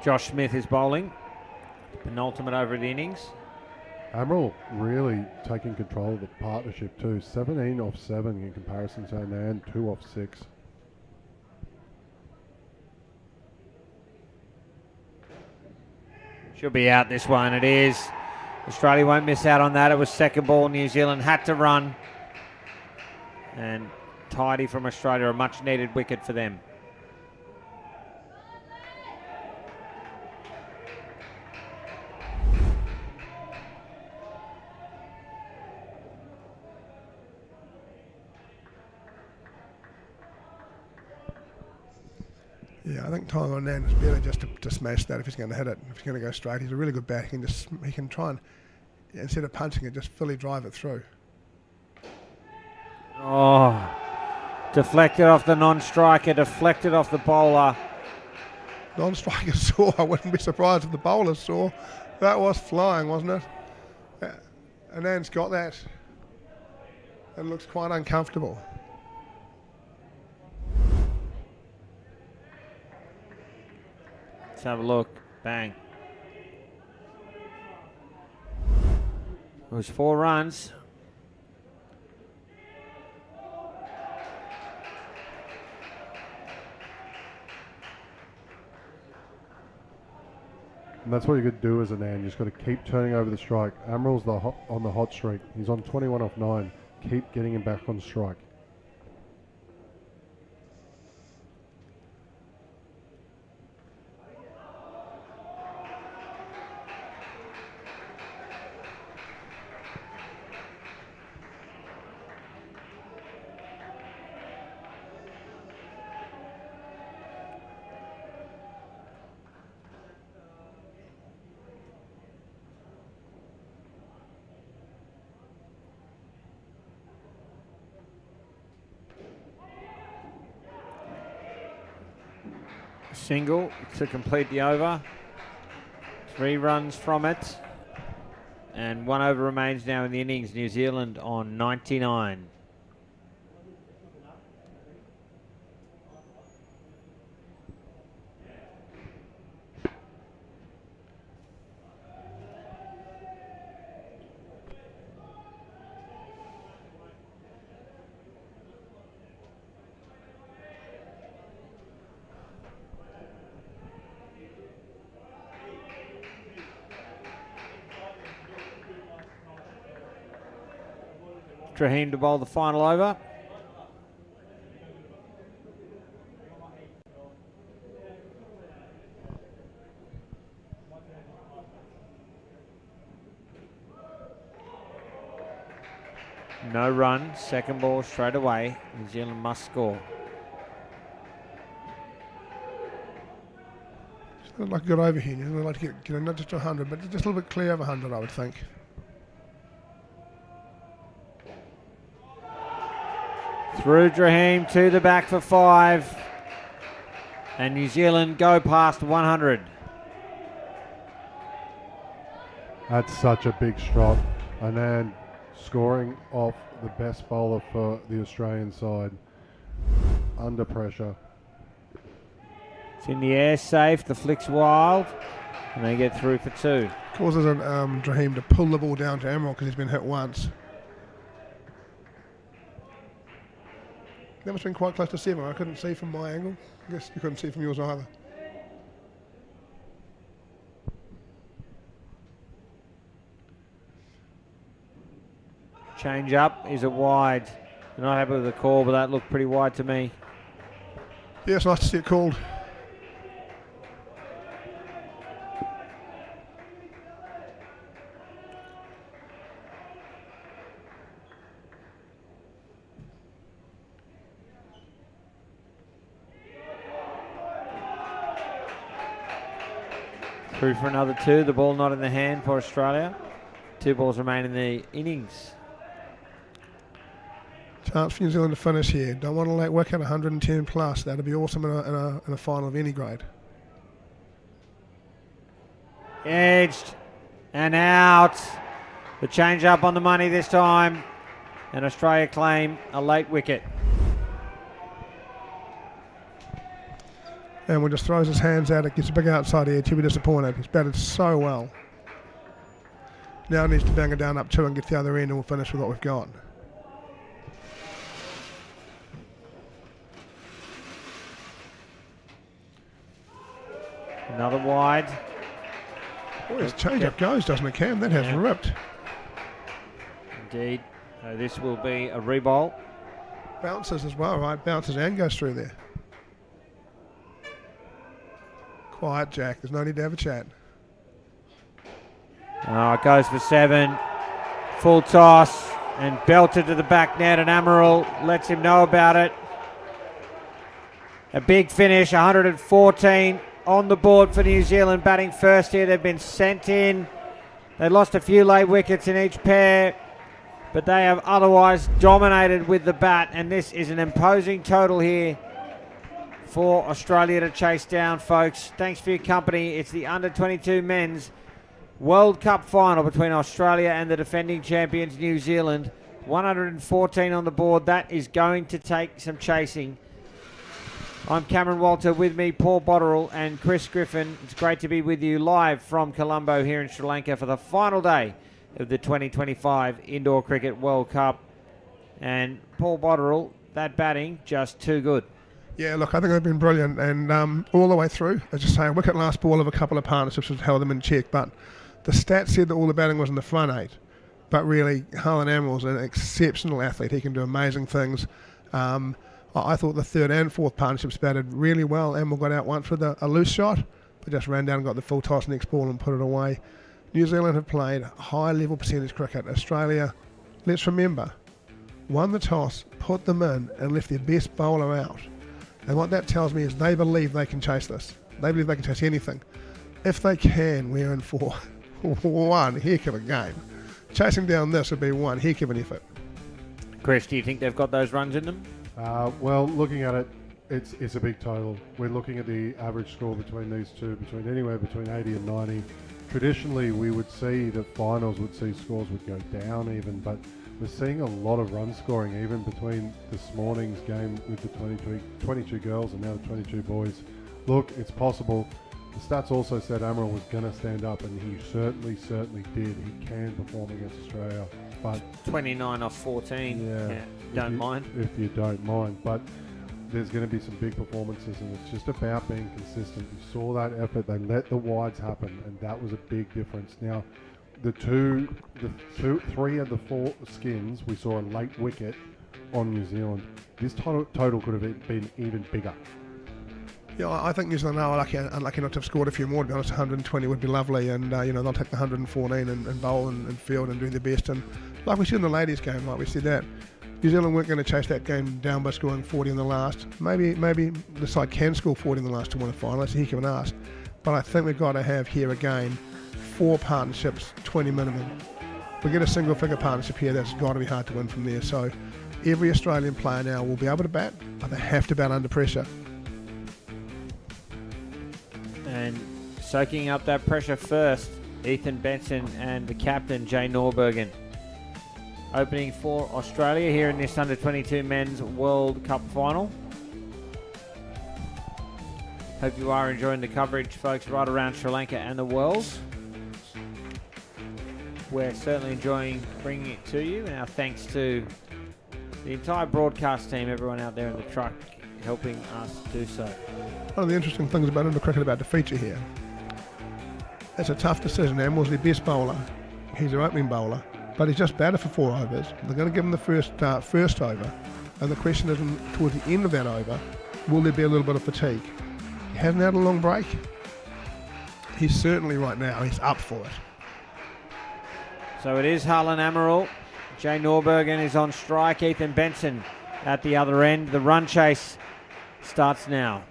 Josh Smith is bowling. Penultimate over the innings. Admiral really taking control of the partnership too. 17 off 7 in comparison to Anand, 2 off 6. Should be out this one, it is. Australia won't miss out on that. It was second ball. New Zealand had to run. And tidy from Australia, a much needed wicket for them. Yeah, I think Tyler Anand is better just to smash that if he's going to hit it. If he's going to go straight, he's a really good bat. He can try and, instead of punching it, just fully drive it through. Oh, deflected off the non-striker, deflected off the bowler. Non-striker saw. I wouldn't be surprised if the bowler saw. That was flying, wasn't it? Yeah. Anand's got that and looks quite uncomfortable. Let's have a look. Bang. It was 4 runs. And that's what you could do as an Anand. You just got to keep turning over the strike. Admiral's on the hot streak. He's on 21 off 9. Keep getting him back on strike. Single to complete the over. 3 runs from it. And 1 over remains now in the innings. New Zealand on 99. Rahim to bowl the final over. No run, second ball straight away. New Zealand must score. I'd like to get over here. I'd like to get not just 100, but just a little bit clear of 100, I would think. Through Rahim to the back for 5. And New Zealand go past 100. That's such a big strop. Anand scoring off the best bowler for the Australian side. Under pressure. It's in the air, safe. The flick's wild. And they get through for 2. Causes Rahim to pull the ball down to Emerald because he's been hit once. That must have been quite close to 7. I couldn't see from my angle. I guess you couldn't see from yours either. Change up. Is it wide? They're not happy with the call, but that looked pretty wide to me. Yeah, it's nice to see it called. Through for another 2. The ball not in the hand for Australia. 2 balls remain in the innings. Chance for New Zealand to finish here. Don't want to let wicket 110 plus. That'd be awesome in a final of any grade. Edged and out. The change up on the money this time. And Australia claim a late wicket. And when just throws his hands out, it gets a big outside edge. He'll be disappointed. He's batted so well. Now he needs to bang it down up 2 and get to the other end, and we'll finish with what we've got. Another wide. Boy, his change-up goes, doesn't it, Cam? That has ripped. Indeed. So this will be a re-bowl. Bounces as well, right? Bounces and goes through there. Quiet, Jack. There's no need to have a chat. Oh, it goes for 7. Full toss and belted to the back net, and Amaral lets him know about it. A big finish, 114 on the board for New Zealand, batting first here. They've been sent in. They lost a few late wickets in each pair, but they have otherwise dominated with the bat, and this is an imposing total here for Australia to chase down, folks. Thanks for your company. It's the Under-22 Men's World Cup final between Australia and the defending champions New Zealand. 114 on the board. That is going to take some chasing. I'm Cameron Walter, with me Paul Botterill and Chris Griffin. It's great to be with you live from Colombo here in Sri Lanka for the final day of the 2025 Indoor Cricket World Cup. And Paul Botterill, that batting just too good. Yeah, look, I think they've been brilliant, and all the way through. As you say, a wicket last ball of a couple of partnerships has held them in check, but the stats said that all the batting was in the front 8. But really, Harlan Amaral's an exceptional athlete. He can do amazing things. I thought the 3rd and 4th partnerships batted really well. Amaral got out once with a loose shot, but just ran down and got the full toss next ball and put it away. New Zealand have played high-level percentage cricket. Australia, let's remember, won the toss, put them in, and left their best bowler out. And what that tells me is they believe they can chase this. They believe they can chase anything. If they can, we're in for one heck of a game. Chasing down this would be one heck of an effort. Chris, do you think they've got those runs in them? Well, looking at it, it's a big total. We're looking at the average score between these two, anywhere between 80 and 90. Traditionally, we would see that finals would see scores would go down even, but we're seeing a lot of run scoring even between this morning's game with the 22 girls and now the 22 boys. Look, it's possible. The stats also said Amaral was going to stand up, and he certainly did. He can perform against Australia. But 29 off 14. Yeah, don't mind. If you don't mind. But there's going to be some big performances, and it's just about being consistent. You saw that effort. They let the wides happen, and that was a big difference. Now, the 3 of the 4 skins, we saw a late wicket on New Zealand. This total could have been even bigger. Yeah, I think New Zealand are unlucky not to have scored a few more. To be honest, 120 would be lovely, and they'll take the 114 and bowl and field and do their best. And like we said in the ladies' game, like we said that New Zealand weren't going to chase that game down by scoring 40 in the last. Maybe the side can score 40 in the last to win a final. That's a heck of an ask. But I think we've got to have here again 4 partnerships, 20 minimum. We get a single-figure partnership here, that's got to be hard to win from there. So every Australian player now will be able to bat, but they have to bat under pressure. And soaking up that pressure first, Ethan Benson and the captain, Jay Norbergen. Opening for Australia here in this Under-22 Men's World Cup final. Hope you are enjoying the coverage, folks, right around Sri Lanka and the world. We're certainly enjoying bringing it to you, and our thanks to the entire broadcast team, everyone out there in the truck, helping us do so. One of the interesting things about Indoor Cricket about to feature here, it's a tough decision. Amaral's their best bowler. He's their opening bowler, but he's just batted for 4 overs. They're going to give him the first over, and the question is, towards the end of that over, will there be a little bit of fatigue? He hasn't had a long break. He's certainly right now, he's up for it. So it is Harlan Amaral. Jay Norbergen is on strike. Ethan Benson at the other end. The run chase starts now.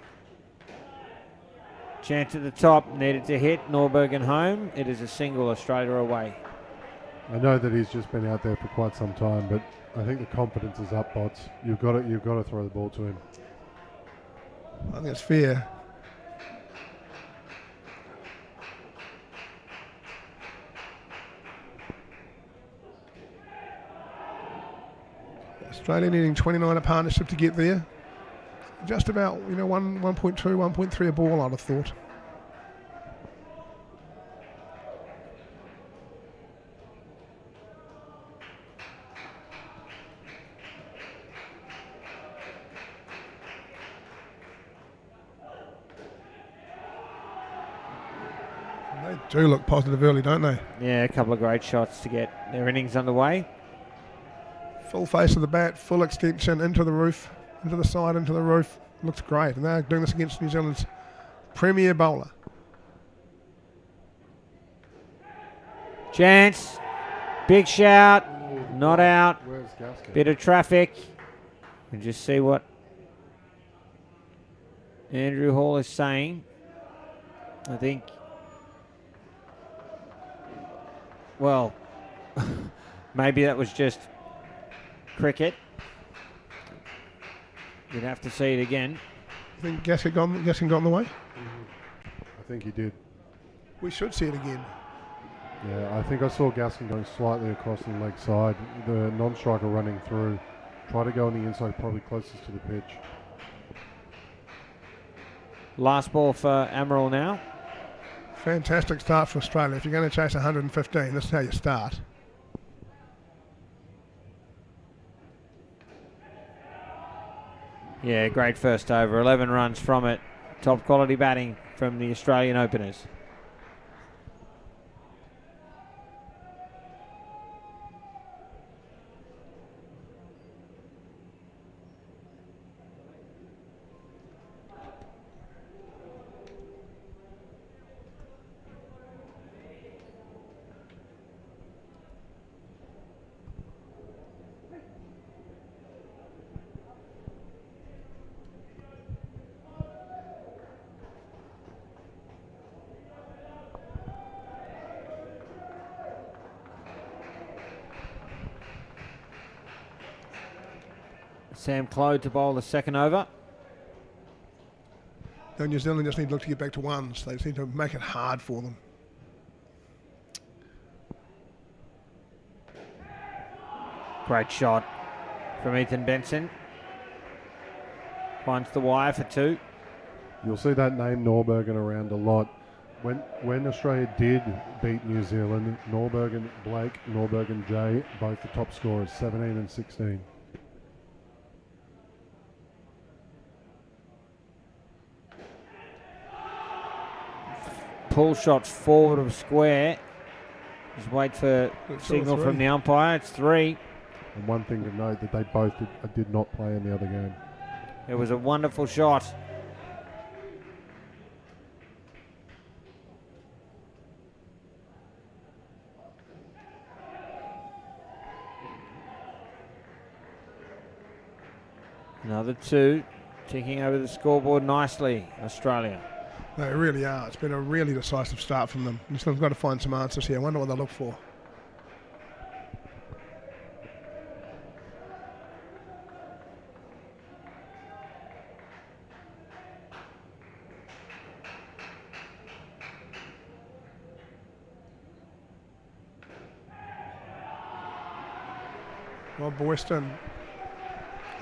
Chance at the top, needed to hit. Norbergen home. It is a single, Australia away. I know that he's just been out there for quite some time, but I think the confidence is up, Bots. You've got to throw the ball to him. I think it's fair. Australia needing 29 a partnership to get there. Just about, 1.2, 1.3 a ball, I'd have thought. They do look positive early, don't they? Yeah, a couple of great shots to get their innings underway. Full face of the bat, full extension, into the roof, into the side, into the roof. Looks great. And they're doing this against New Zealand's premier bowler. Chance. Big shout. Not out. Where's Gaskin? Bit of traffic. And just see what Andrew Hall is saying. I think, well, maybe that was just cricket. You'd have to see it again. You think Gaskin got in the way? I think he did. We should see it again. Yeah, I think I saw Gaskin going slightly across the leg side. The non-striker running through. Try to go on the inside, probably closest to the pitch. Last ball for Amaral now. Fantastic start for Australia. If you're going to chase 115, this is how you start. Yeah, great first over. 11 runs from it. Top quality batting from the Australian openers. Sam Clough to bowl the second over. Now New Zealand just need to look to get back to ones. They just need to make it hard for them. Great shot from Ethan Benson. Finds the wire for 2. You'll see that name Norbergen around a lot. When Australia did beat New Zealand, Norbergen Blake, Norbergen Jay, both the top scorers, 17 and 16. Pull shot forward of square. Just wait for signal from the umpire. It's 3. And one thing to note that they both did not play in the other game. It was a wonderful shot. Another 2, ticking over the scoreboard nicely, Australia. They really are. It's been a really decisive start from them. New Zealand's got to find some answers here. I wonder what they look for. Rob Weston,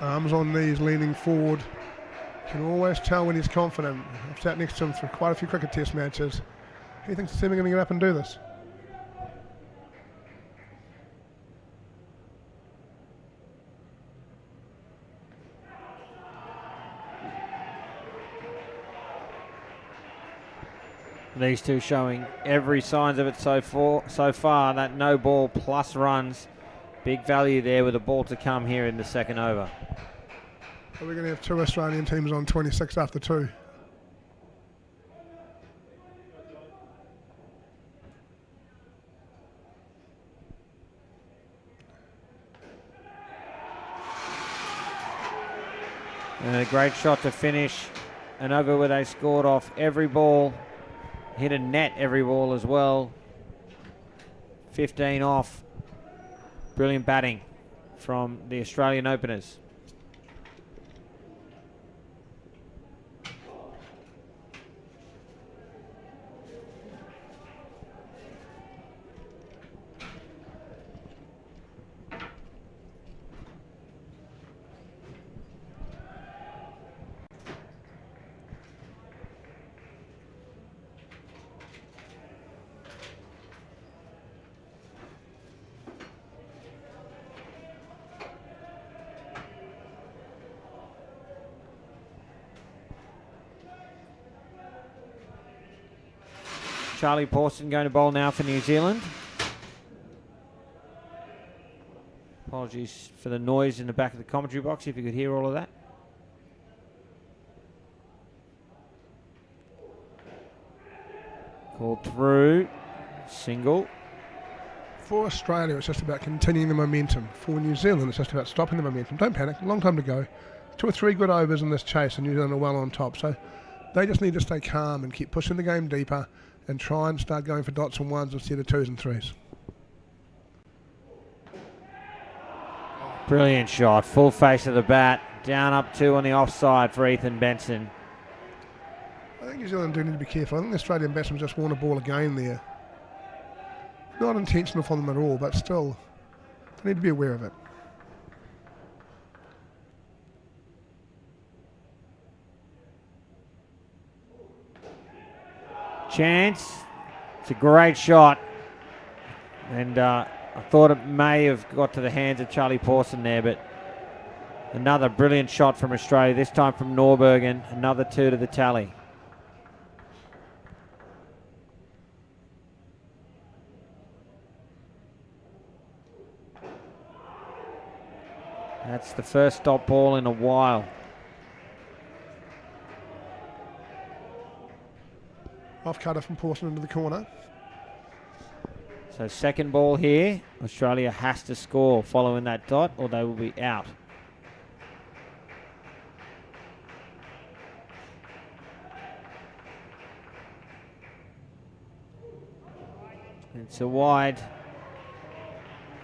arms on knees, leaning forward. Can always tell when he's confident. I've sat next to him through quite a few cricket test matches. He thinks he's even going to get up and do this. These two showing every signs of it so far. That no ball plus runs. Big value there with a ball to come here in the second over. So we're going to have 2 Australian teams on 26 after 2. And a great shot to finish an over where they scored off every ball. Hit a net every ball as well. 15 off. Brilliant batting from the Australian openers. Charlie Pawson going to bowl now for New Zealand. Apologies for the noise in the back of the commentary box, if you could hear all of that. Called through. Single. For Australia, it's just about continuing the momentum. For New Zealand, it's just about stopping the momentum. Don't panic, a long time to go. 2 or 3 good overs in this chase, and New Zealand are well on top. So they just need to stay calm and keep pushing the game deeper and try and start going for dots and ones instead of 2s and 3s. Brilliant shot. Full face of the bat. Down up 2 on the offside for Ethan Benson. I think New Zealand do need to be careful. I think the Australian batsmen just want a ball again there. Not intentional for them at all, but still, they need to be aware of it. Chance. It's a great shot. And I thought it may have got to the hands of Charlie Pawson there, but another brilliant shot from Australia, this time from Norbergen. Another 2 to the tally. That's the first stop ball in a while. Off cutter from Pawson into the corner. So second ball here. Australia has to score following that dot or they will be out. It's a wide.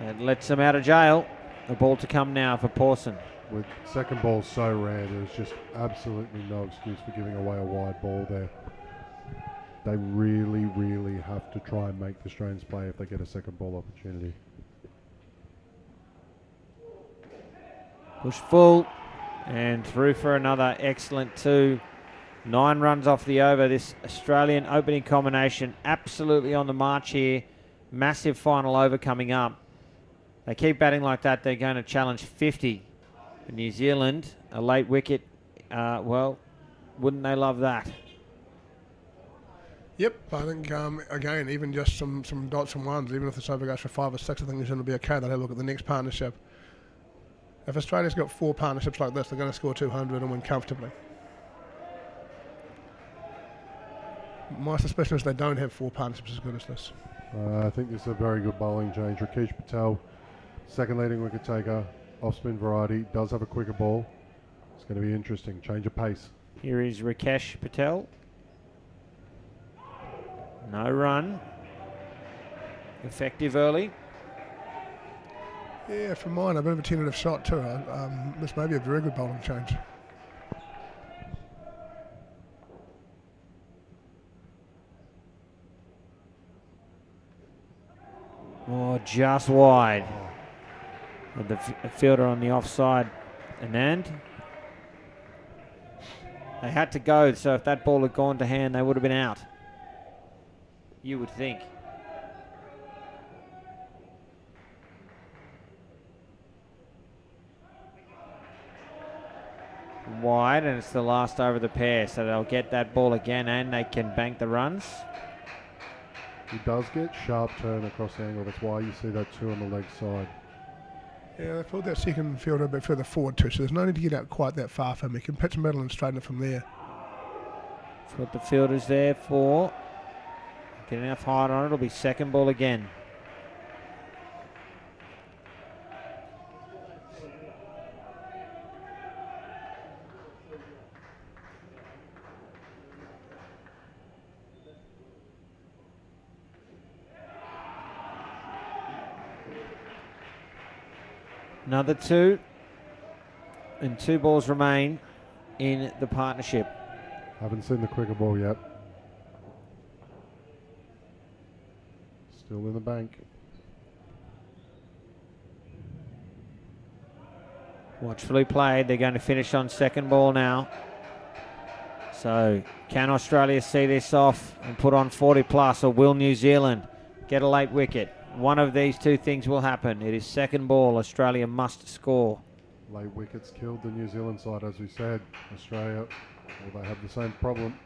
It lets them out of jail. The ball to come now for Pawson. With second ball so rare, there's just absolutely no excuse for giving away a wide ball there. They really, really have to try and make the Australians play if they get a second ball opportunity. Push full and through for another excellent 2. 9 runs off the over. This Australian opening combination absolutely on the march here. Massive final over coming up. They keep batting like that, they're going to challenge 50. For New Zealand, a late wicket, well, wouldn't they love that? Yep, I think, again, even just some dots and ones, even if this over goes for 5 or 6, I think it's going to be okay. They'll have a look at the next partnership. If Australia's got 4 partnerships like this, they're going to score 200 and win comfortably. My suspicion is they don't have 4 partnerships as good as this. I think this is a very good bowling change. Rakesh Patel, second leading wicket taker, off-spin variety, does have a quicker ball. It's going to be interesting. Change of pace. Here is Rakesh Patel. No run. Effective early. Yeah, from mine, a bit of a tentative shot too. This may be a very good bowling change. Oh, just wide. With the fielder on the offside. Anand. They had to go, so if that ball had gone to hand, they would have been out. You would think. Wide, and it's the last over the pair, so they'll get that ball again and they can bank the runs. He does get sharp turn across the angle. That's why you see that 2 on the leg side. Yeah, they pulled that second fielder a bit further forward too, so there's no need to get out quite that far from him. He can pitch middle and straighten it from there. That's what the fielder's there for. Get enough height on it, it'll be second ball again. Another 2. And 2 balls remain in the partnership. Haven't seen the cricket ball yet. Still in the bank. Watchfully played. They're going to finish on second ball now. So can Australia see this off and put on 40 plus, or will New Zealand get a late wicket? One of these two things will happen. It is second ball. Australia must score. Late wickets killed the New Zealand side, as we said. Australia, well, they have the same problem.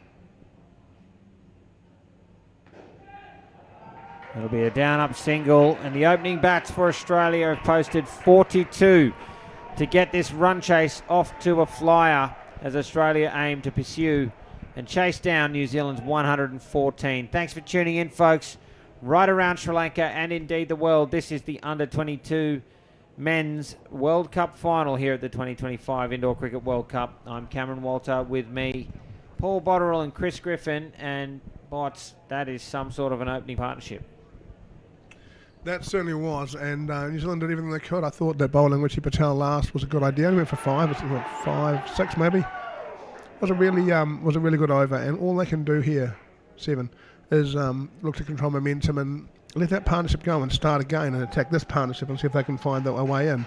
It'll be a down-up single, and the opening bats for Australia have posted 42 to get this run chase off to a flyer as Australia aim to pursue and chase down New Zealand's 114. Thanks for tuning in, folks. Right around Sri Lanka and indeed the world, this is the Under-22 Men's World Cup final here at the 2025 Indoor Cricket World Cup. I'm Cameron Walter, with me Paul Botterill and Chris Griffin, and Bots, that is some sort of an opening partnership. That certainly was, and New Zealand did everything they could. I thought that bowling Richie Patel last was a good idea. He went for 5, 5, 6 maybe. It was a really good over, and all they can do here, 7, is look to control momentum and let that partnership go and start again and attack this partnership and see if they can find a way in.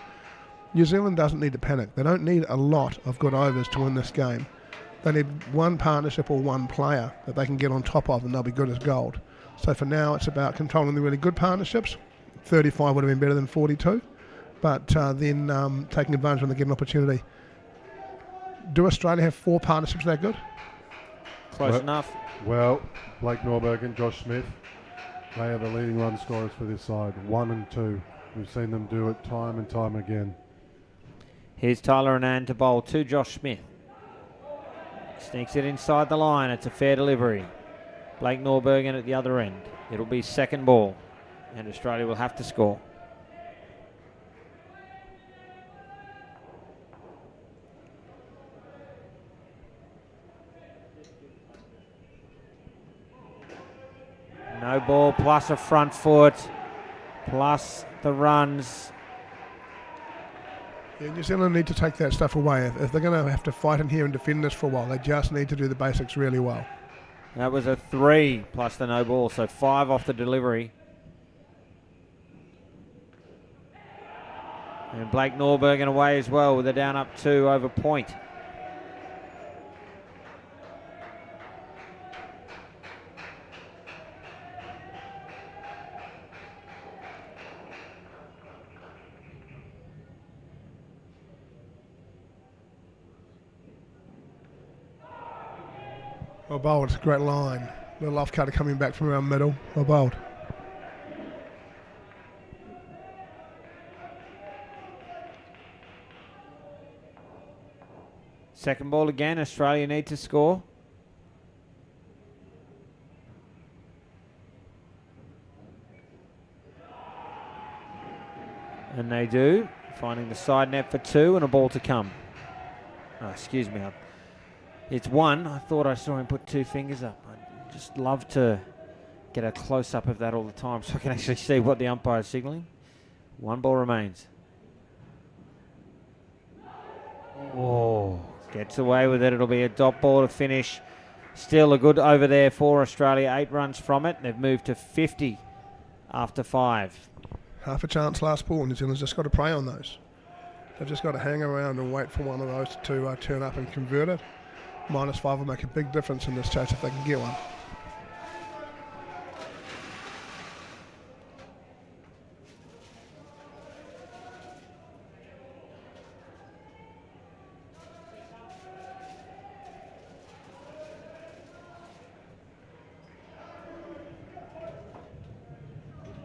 New Zealand doesn't need to panic. They don't need a lot of good overs to win this game. They need one partnership or one player that they can get on top of, and they'll be good as gold. So for now, it's about controlling the really good partnerships. 35 would have been better than 42, but then taking advantage when they get an opportunity. Do Australia have 4 partnerships that good? Close enough. Well, Blake Norberg and Josh Smith, they are the leading run scorers for this side, 1 and 2. We've seen them do it time and time again. Here's Tyler Anand to bowl to Josh Smith. Sneaks it inside the line. It's a fair delivery. Blake Norbergen at the other end. It'll be second ball, and Australia will have to score. No ball plus a front foot, plus the runs. Yeah, New Zealand need to take that stuff away. If they're going to have to fight in here and defend this for a while, they just need to do the basics really well. That was a 3 plus the no ball, so 5 off the delivery. And Blake Norbergen away as well with a down up 2 over point. Well bowled, it's a great line. Little off cutter coming back from around middle. Well bowled. Second ball again, Australia need to score. And they do, finding the side net for 2 and a ball to come. Oh, excuse me, it's 1. I thought I saw him put 2 fingers up. I just love to get a close-up of that all the time so I can actually see what the umpire is signalling. 1 ball remains. Oh, gets away with it. It'll be a dot ball to finish. Still a good over there for Australia. 8 runs from it. They've moved to 50 after 5. Half a chance last ball. New Zealand's just got to prey on those. They've just got to hang around and wait for one of those to turn up and convert it. -5 will make a big difference in this chase if they can get one.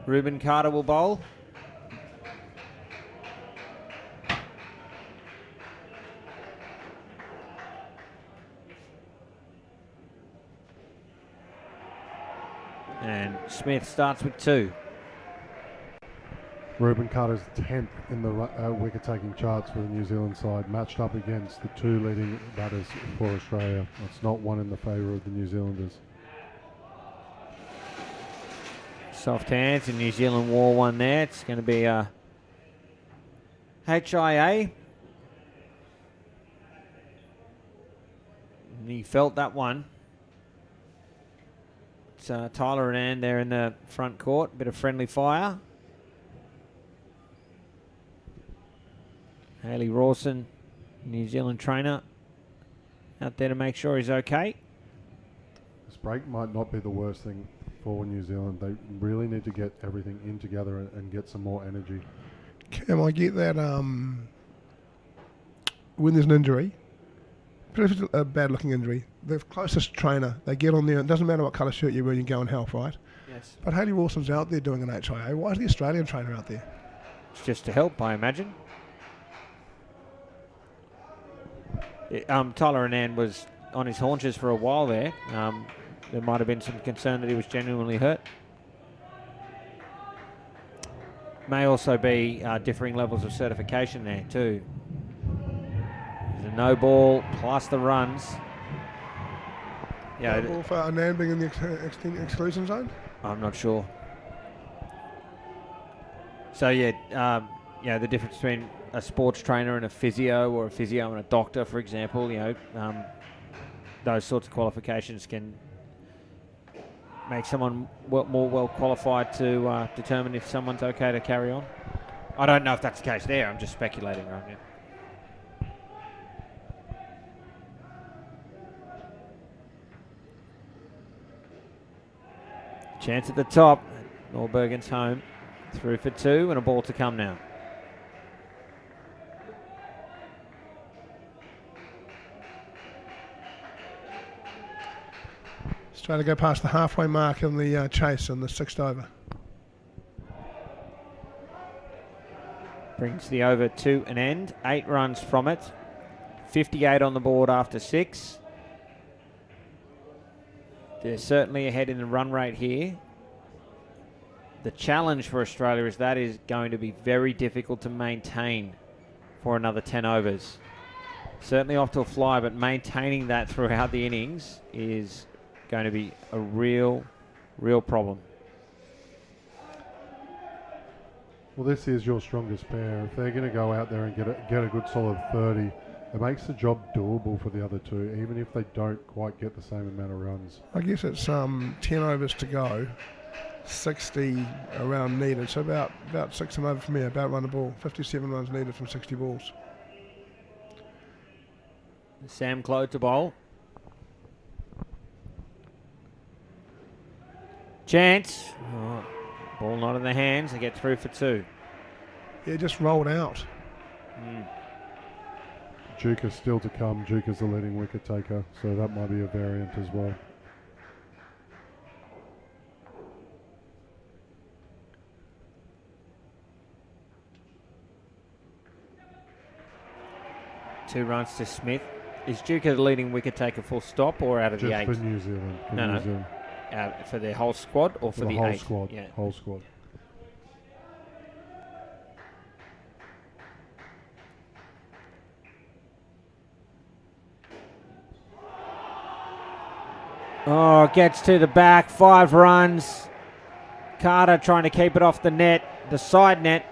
Reuben Carter will bowl. And Smith starts with 2. Reuben Carter's 10th in the wicket-taking charts for the New Zealand side, matched up against the 2 leading batters for Australia. That's not one in the favour of the New Zealanders. Soft hands, and New Zealand wore 1 there. It's going to be a HIA. And he felt that one. It's Tyler and Ann there in the front court. Bit of friendly fire. Hayley Rawson, New Zealand trainer, out there to make sure he's okay. This break might not be the worst thing for New Zealand. They really need to get everything in together and get some more energy. Can I get that when there's an injury, but if it's a bad-looking injury, the closest trainer, they get on there. It doesn't matter what colour shirt you wear, you go and help, right? Yes. But Hayley Rawson's out there doing an HIA. Why is the Australian trainer out there? It's just to help, I imagine. Tyler Anand was on his haunches for a while there. There might have been some concern that he was genuinely hurt. May also be differing levels of certification there too. There's a no ball plus the runs. Yeah, No ball for Anand being in the exclusion zone? I'm not sure. So yeah, the difference between a sports trainer and a physio, or a physio and a doctor, for example, those sorts of qualifications can make someone more well qualified to determine if someone's okay to carry on. I don't know if that's the case there. I'm just speculating right now. Chance at the top. Norbergen's home. Through for two and a ball to come now. Trying to go past the halfway mark in the chase in the sixth over. Brings the over to an end. 8 runs from it. 58 on the board after 6. They're certainly ahead in the run rate here. The challenge for Australia is that is going to be very difficult to maintain for another 10 overs. Certainly off to a fly, but maintaining that throughout the innings is going to be a real problem. Well, this is your strongest pair. If they're going to go out there and get a good solid 30, it makes the job doable for the other two, even if they don't quite get the same amount of runs. I guess it's 10 overs to go, 60 around needed, so about 6 and over from here, about run the ball, 57 runs needed from 60 balls. Sam Clow to bowl. Chance. Oh, ball not in the hands. They get through for 2. Yeah, just rolled out. Duke is still to come. Duke is the leading wicket taker, so that might be a variant as well. Two runs to Smith. Is Duke the leading wicket taker full stop or out of the 8? Just for New Zealand. No. For their whole squad or for the whole 8? Squad. Yeah. Whole squad. Oh, gets to the back. 5 runs. Carter trying to keep it off the net, the side net,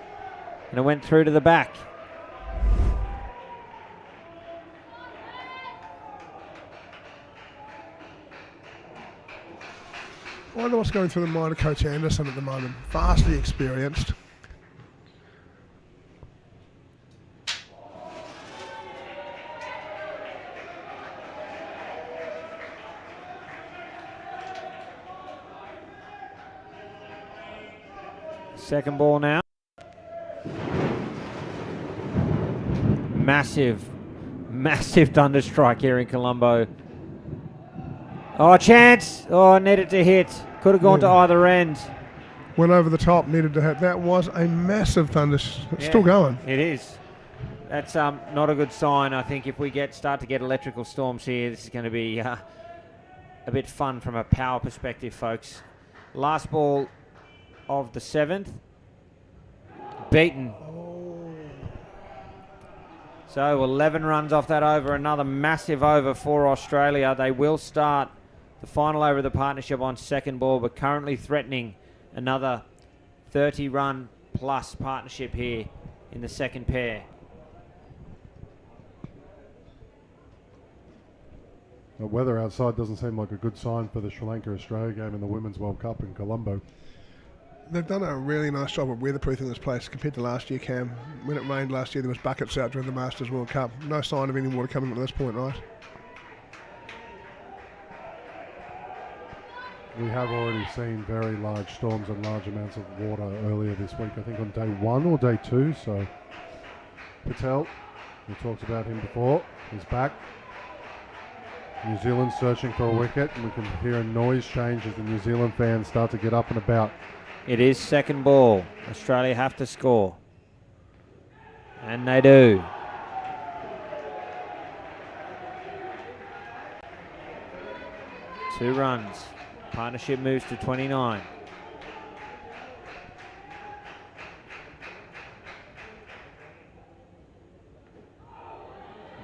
and it went through to the back. I wonder what's going through the mind of Coach Anderson at the moment. Vastly experienced. Second ball now. Massive thunderstrike here in Colombo. Oh, chance. Oh, needed to hit. Could have gone to either end. Went over the top, needed to hit. That was a massive It's still going. It is. That's not a good sign. I think if we start to get electrical storms here, this is going to be a bit fun from a power perspective, folks. Last ball of the 7th. Beaten. So 11 runs off that over. Another massive over for Australia. They will start the final over of the partnership on second ball, but currently threatening another 30-run plus partnership here in the second pair. The weather outside doesn't seem like a good sign for the Sri Lanka-Australia game in the Women's World Cup in Colombo. They've done a really nice job of weatherproofing this place compared to last year, Cam. When it rained last year, there was buckets out during the Masters World Cup. No sign of any water coming at this point, right? We have already seen very large storms and large amounts of water earlier this week, I think on day 1 or day 2. So Patel, we talked about him before, he's back. New Zealand searching for a wicket, and we can hear a noise change as the New Zealand fans start to get up and about. It is second ball. Australia have to score. And they do. Two runs. Partnership moves to 29.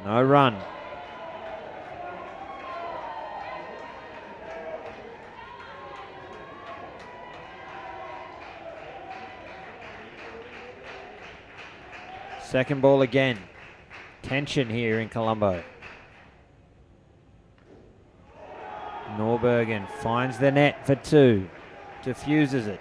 No run. Second ball again. Tension here in Colombo. Norbergen finds the net for 2. Diffuses it.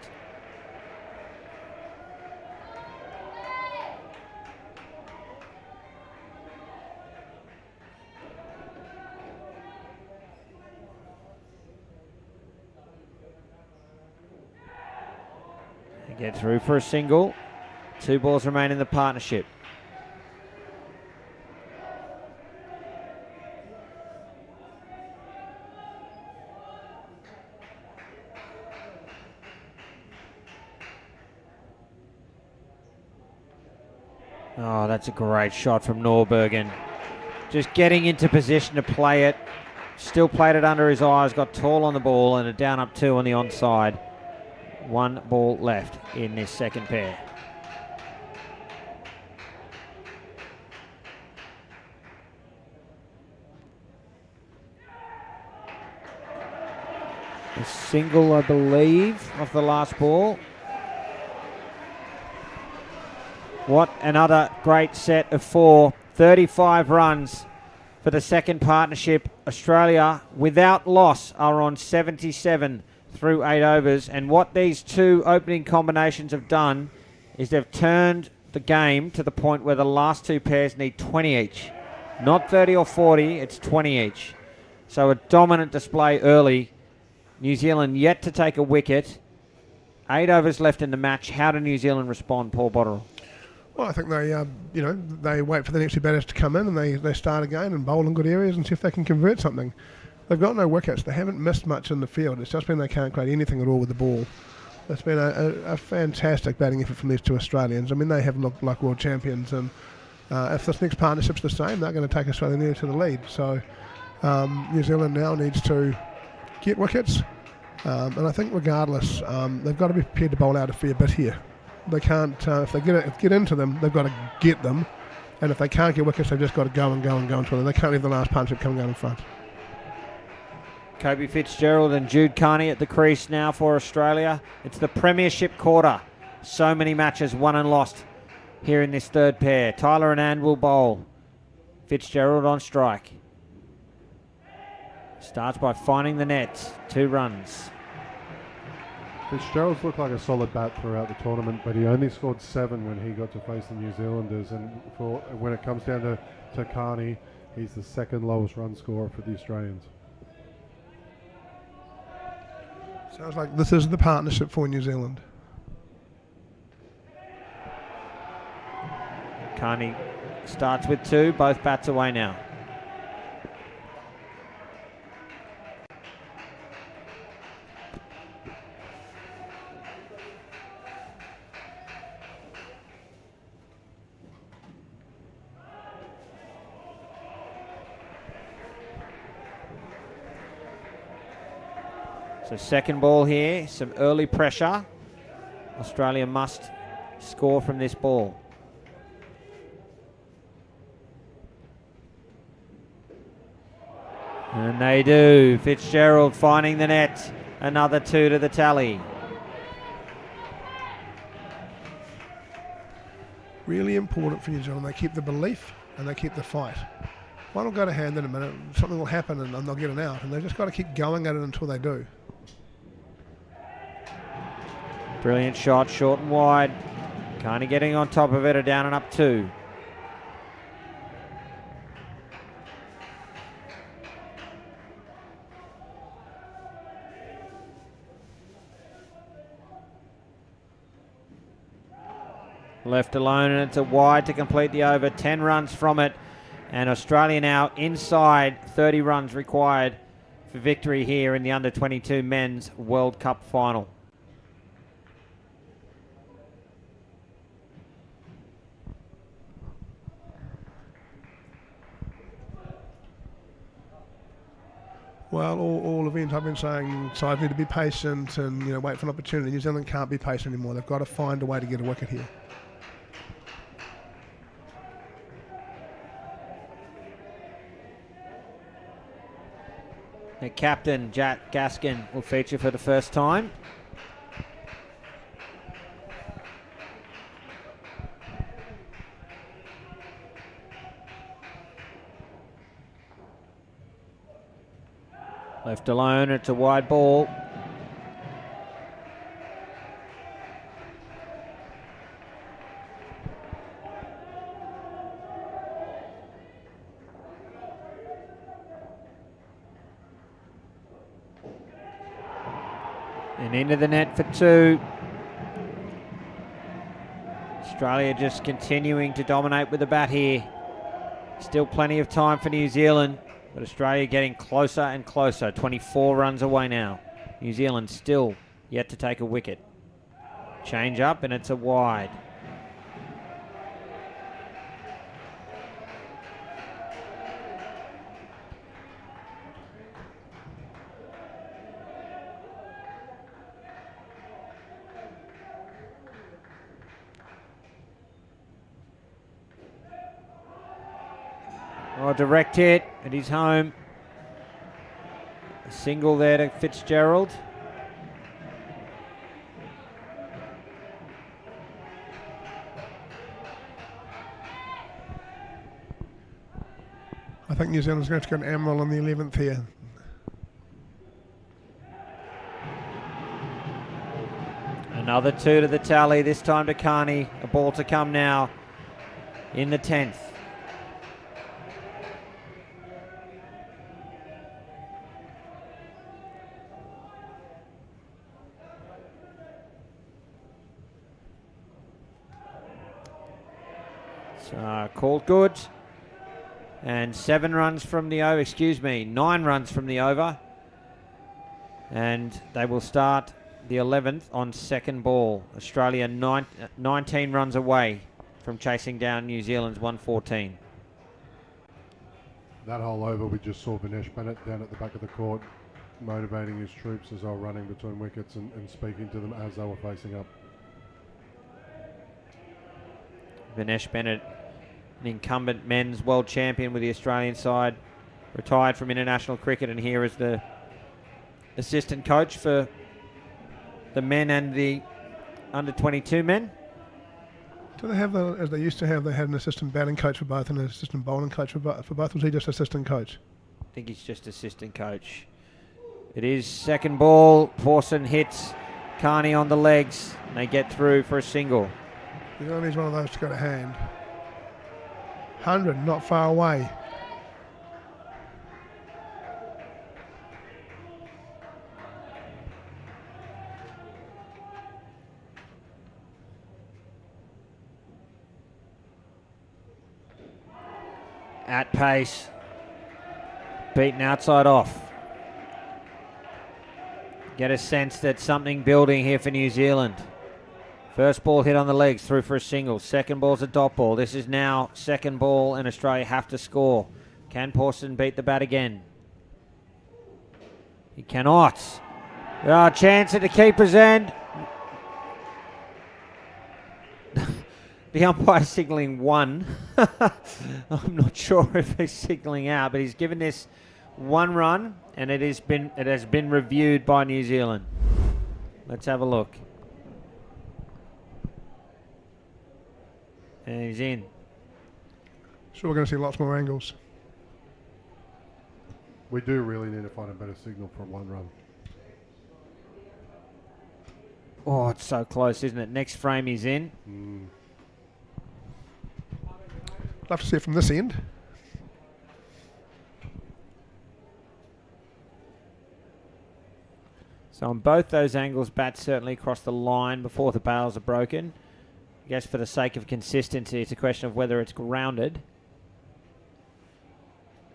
They get through for a single. 2 balls remain in the partnership. Oh, that's a great shot from Norbergen. Just getting into position to play it. Still played it under his eyes, got tall on the ball, and a down up 2 on the onside. 1 ball left in this second pair. A single, I believe, off the last ball. What another great set of 4. 35 runs for the second partnership. Australia, without loss, are on 77 through 8 overs. And what these 2 opening combinations have done is they've turned the game to the point where the last 2 pairs need 20 each. Not 30 or 40, it's 20 each. So a dominant display early. New Zealand yet to take a wicket. 8 overs left in the match. How do New Zealand respond, Paul Botterill? Well, I think they, they wait for the next 2 batters to come in and they start again and bowl in good areas and see if they can convert something. They've got no wickets. They haven't missed much in the field. It's just been they can't create anything at all with the ball. It's been a fantastic batting effort from these 2 Australians. I mean, they have looked like world champions, and if this next partnership's the same, they're going to take Australia near to the lead. So New Zealand now needs to get wickets, and I think regardless, they've got to be prepared to bowl out a fair bit here. They can't, if they get into them, they've got to get them. And if they can't get wickets, they've just got to go and go and go until them. They can't leave the last partnership coming out in front. Kobe Fitzgerald and Jude Carney at the crease now for Australia. It's the premiership quarter. So many matches won and lost here in this third pair. Tyler and Ann will bowl. Fitzgerald on strike. Starts by finding the net. 2 runs. Fitzgerald's looked like a solid bat throughout the tournament, but he only scored 7 when he got to face the New Zealanders. And when it comes down to Carney, he's the second lowest run scorer for the Australians. Sounds like this is the partnership for New Zealand. Carney starts with 2, both bats away now. So second ball here, some early pressure. Australia must score from this ball. And they do. Fitzgerald finding the net. Another 2 to the tally. really important for New Zealand. They keep the belief and they keep the fight. One will go to hand in a minute, something will happen and they'll get an out, and they've just got to keep going at it until they do. Brilliant shot, short and wide. Kind of getting on top of it, a down and up 2. Left alone, and it's a wide to complete the over. 10 runs from it, and Australia now inside 30 runs required for victory here in the under-22 men's World Cup final. Well, all events I've been saying, sides need to be patient and wait for an opportunity. New Zealand can't be patient anymore. They've got to find a way to get a wicket here. The captain, Jack Gaskin, will feature for the first time. Left alone, it's a wide ball. And into the net for 2. Australia just continuing to dominate with the bat here. Still plenty of time for New Zealand, but Australia getting closer and closer. 24 runs away now. New Zealand still yet to take a wicket. Change up, and it's a wide. Oh, direct hit, and he's home. A single there to Fitzgerald. I think New Zealand's going to have to go an Emerald on the 11th here. Another 2 to the tally, this time to Carney. A ball to come now in the 10th. Called good. And 9 runs from the over. And they will start the 11th on second ball. Australia 19 runs away from chasing down New Zealand's 114. That whole over, we just saw Vinesh Bennett down at the back of the court motivating his troops as they were running between wickets and speaking to them as they were facing up. Vinesh Bennett, an incumbent men's world champion with the Australian side, retired from international cricket, and here is the assistant coach for the men and the under-22 men. Do they have, as they used to have, they had an assistant batting coach for both and an assistant bowling coach for both? Was he just assistant coach? I think he's just assistant coach. It is second ball. Pawson hits Carney on the legs, and they get through for a single. He only needs one of those to go to hand. 100, not far away. At pace. Beaten outside off. Get a sense that something building here for New Zealand. First ball hit on the legs, through for a single. Second ball's a dot ball. This is now second ball, and Australia have to score. Can Pawson beat the bat again? He cannot. Chance at the keeper's end. The umpire signalling 1. I'm not sure if he's signalling out, but he's given this 1 run, and it has been reviewed by New Zealand. Let's have a look. And he's in. So we're going to see lots more angles. We do really need to find a better signal for one run. Oh, it's so close, isn't it? Next frame he's in. Love to see it from this end. So on both those angles, bats certainly cross the line before the bails are broken. I guess for the sake of consistency, it's a question of whether it's grounded.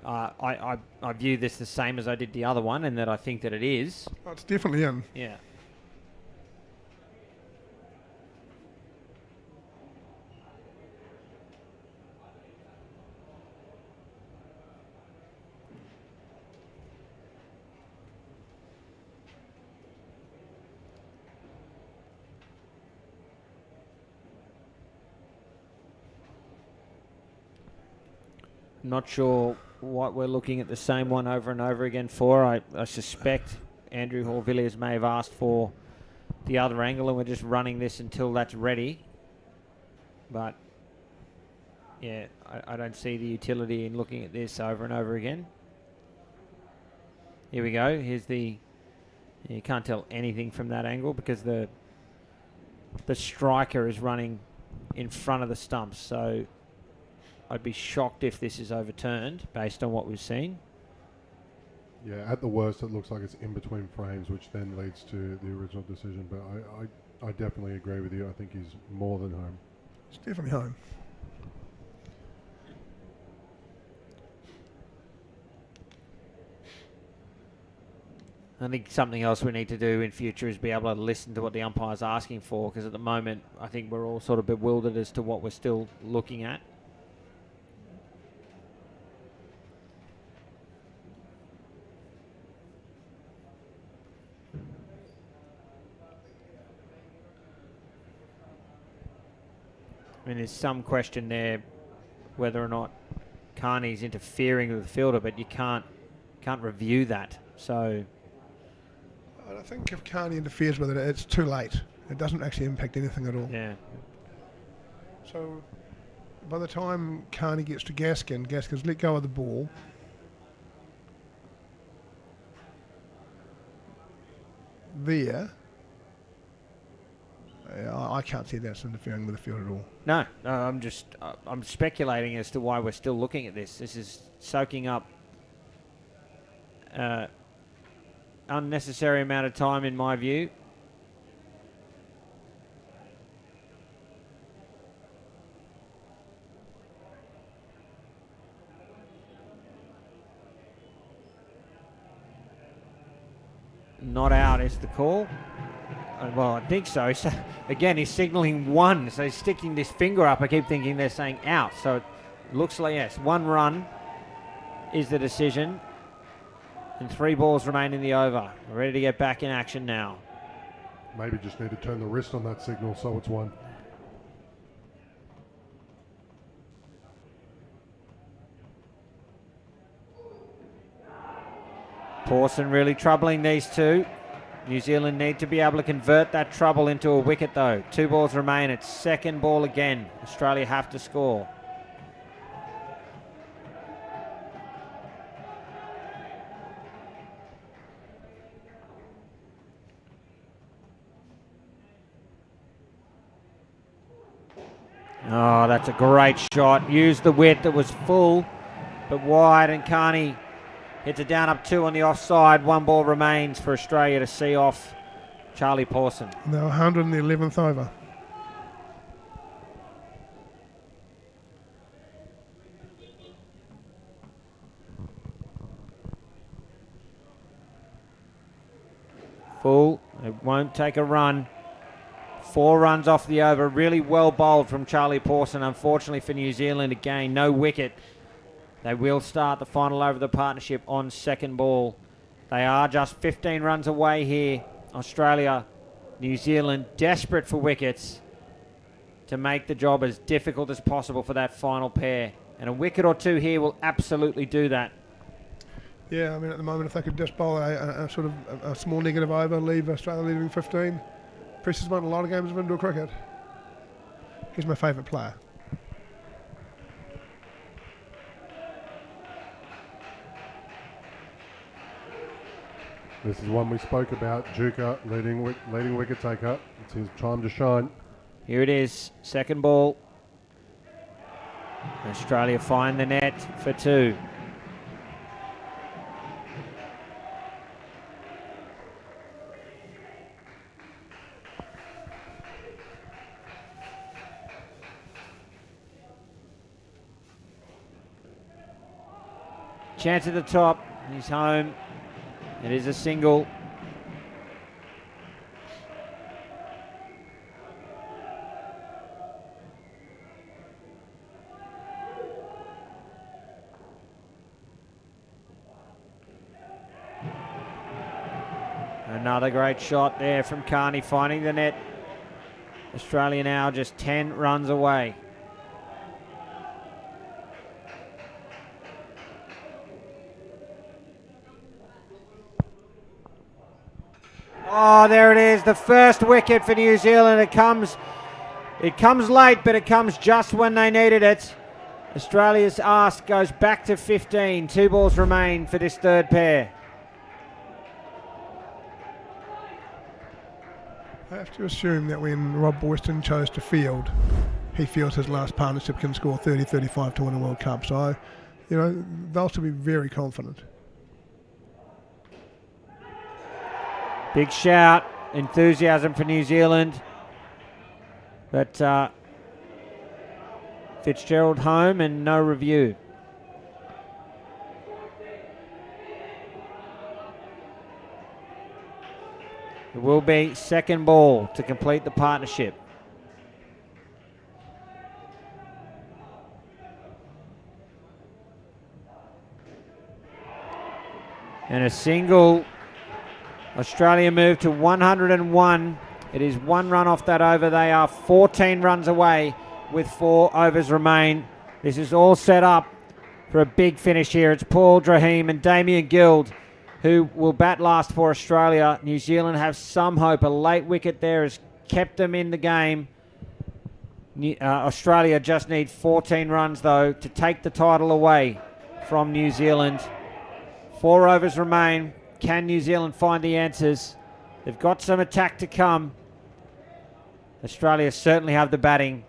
I view this the same as I did the other one, in that I think that it is. Oh, it's definitely in. Yeah. Not sure what we're looking at the same one over and over again for. I suspect Andrew Hall-Villiers may have asked for the other angle, and we're just running this until that's ready. But yeah, I don't see the utility in looking at this over and over again. Here we go. Here's the... You can't tell anything from that angle because the striker is running in front of the stumps. So I'd be shocked if this is overturned based on what we've seen. Yeah, at the worst, it looks like it's in between frames, which then leads to the original decision. But I definitely agree with you. I think he's more than home. It's definitely home. I think something else we need to do in future is be able to listen to what the umpire's asking for, because at the moment I think we're all sort of bewildered as to what we're still looking at. I mean, there's some question there whether or not Carney's interfering with the fielder, but you can't review that. So I think if Carney interferes with it, it's too late. It doesn't actually impact anything at all. yeah, So by the time Carney gets to Gaskin's let go of the ball. There. I can't see that's interfering with the field at all. no, I'm speculating as to why we're still looking at this. This is soaking up unnecessary amount of time, in my view. Not out is the call. Well, I think so. So. Again, he's signalling one, so he's sticking this finger up. I keep thinking they're saying out. So it looks like, yes, 1 run is the decision. And 3 balls remain in the over. We're ready to get back in action now. Maybe just need to turn the wrist on that signal so it's 1. Pawson really troubling these two. New Zealand need to be able to convert that trouble into a wicket though. 2 balls remain. It's 2nd ball again. Australia have to score. Oh, that's a great shot. Used the width that was full, but wide, and Carney hits it down up 2 on the offside. 1 ball remains for Australia to see off Charlie Pawson. They're 111th over. Full. It won't take a run. 4 runs off the over. Really well bowled from Charlie Pawson. Unfortunately for New Zealand, again, no wicket. They will start the final over the partnership on 2nd ball. They are just 15 runs away here. Australia, New Zealand, desperate for wickets to make the job as difficult as possible for that final pair. And a wicket or 2 here will absolutely do that. Yeah, I mean, at the moment, if they could just bowl a sort of a small negative over, leave Australia leading 15. Preston's won a lot of games of indoor cricket. He's my favourite player. This is one we spoke about. Duker leading wicket taker. It's his time to shine. Here it is, second ball. Australia find the net for 2. Chance at the top, he's home. It is a single. Another great shot there from Carney, finding the net. Australia now just 10 runs away. Oh, there it is, the first wicket for New Zealand. It comes late, but it comes just when they needed it. Australia's ask goes back to 15. 2 balls remain for this third pair. I have to assume that when Rob Boyston chose to field, he feels his last partnership can score 30, 35 to win a World Cup. So, they'll still be very confident. Big shout, enthusiasm for New Zealand. But Fitzgerald home and no review. It will be second ball to complete the partnership. And a single. Australia move to 101. It is 1 run off that over. They are 14 runs away with 4 overs remain. This is all set up for a big finish here. It's Paul Drahim and Damien Guild who will bat last for Australia. New Zealand have some hope. A late wicket there has kept them in the game. Australia just need 14 runs, though, to take the title away from New Zealand. 4 overs remain. Can New Zealand find the answers? They've got some attack to come. Australia certainly have the batting.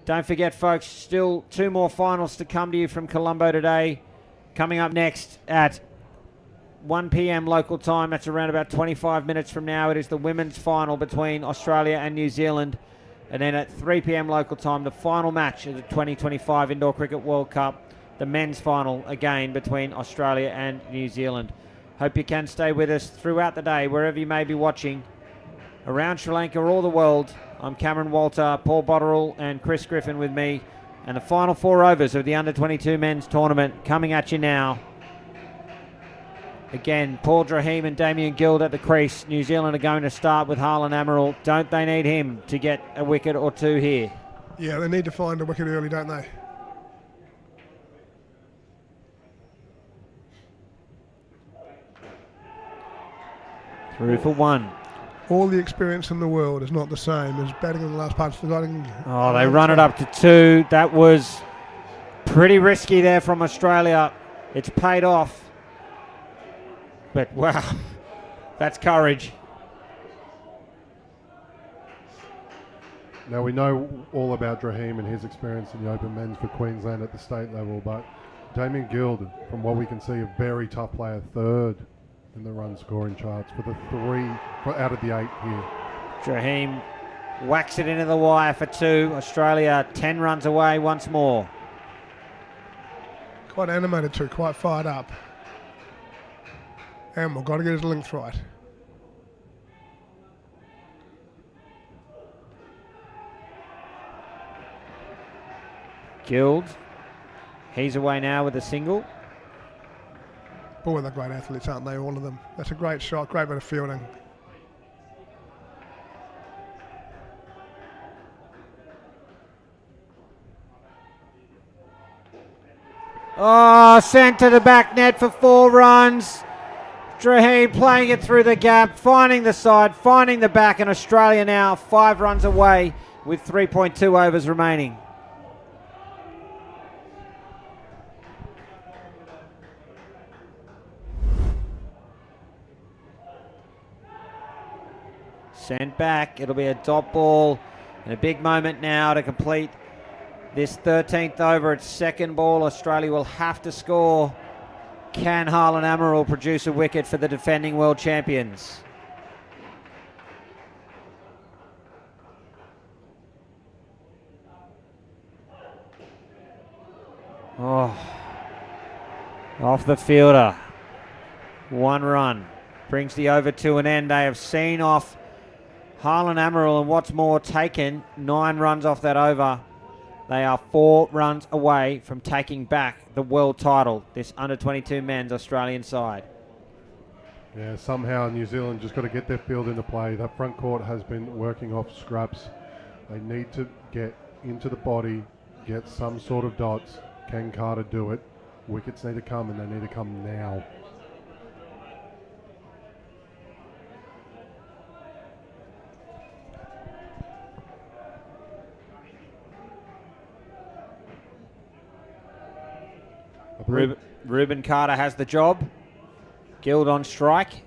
Don't forget, folks, still 2 more finals to come to you from Colombo today. Coming up next at 1 p.m. local time, that's around about 25 minutes from now. It is the women's final between Australia and New Zealand. And then at 3 p.m. local time, the final match of the 2025 Indoor Cricket World Cup, the men's final again between Australia and New Zealand. Hope you can stay with us throughout the day, wherever you may be watching, around Sri Lanka or the world. I'm Cameron Walter, Paul Botterill and Chris Griffin with me. And the final 4 overs of the Under-22 men's tournament coming at you now. Again, Paul Drahim and Damien Guild at the crease. New Zealand are going to start with Harlan Amaral. Don't they need him to get a wicket or 2 here? Yeah, they need to find a wicket early, don't they? Through for 1. All the experience in the world is not the same as batting in the last part. Oh, they run it up to 2. That was pretty risky there from Australia. It's paid off. But wow, that's courage. Now we know all about Drahim and his experience in the open men's for Queensland at the state level, but Damien Guild, from what we can see, a very tough player, 3rd in the run scoring charts for the 3 out of the 8 here. Drahim whacks it into the wire for 2. Australia 10 runs away once more. Quite animated too, quite fired up. And we've got to get his length right. Guild, he's away now with a single. Boy, they're great athletes, aren't they, all of them? That's a great shot, great bit of fielding. Oh, sent to the back net for 4 runs. Drahim playing it through the gap, finding the side, finding the back, and Australia now 5 runs away with 3.2 overs remaining. Sent back. It'll be a dot ball. And a big moment now to complete this 13th over. It's second ball. Australia will have to score. Can Harlan Amaral produce a wicket for the defending world champions? Oh, off the fielder. 1 run. Brings the over to an end. They have seen off Harlan Amaral, and what's more, taken 9 runs off that over. They are 4 runs away from taking back the world title, this under-22 men's Australian side. Yeah, somehow New Zealand just got to get their field into play. That front court has been working off scraps. They need to get into the body, get some sort of dots. Can Carter do it? Wickets need to come, and they need to come now. Reuben Carter has the job. Gild on strike.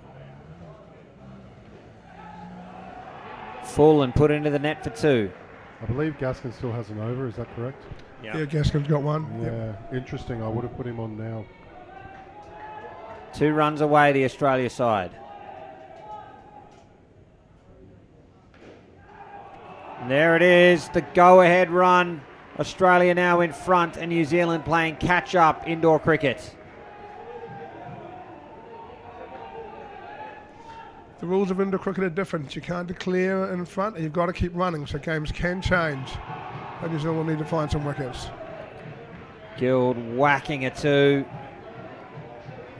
Full and put into the net for 2. I believe Gaskin still has an over, is that correct? Yep. Yeah, Gaskin's got 1. Yeah, Yep. interesting. I would have put him on now. 2 runs away, the Australia side. And there it is, the go-ahead run. Australia now in front, and New Zealand playing catch-up indoor cricket. The rules of indoor cricket are different. You can't declare in front, and you've got to keep running, so games can change. And New Zealand will need to find some wickets. Gild whacking a 2.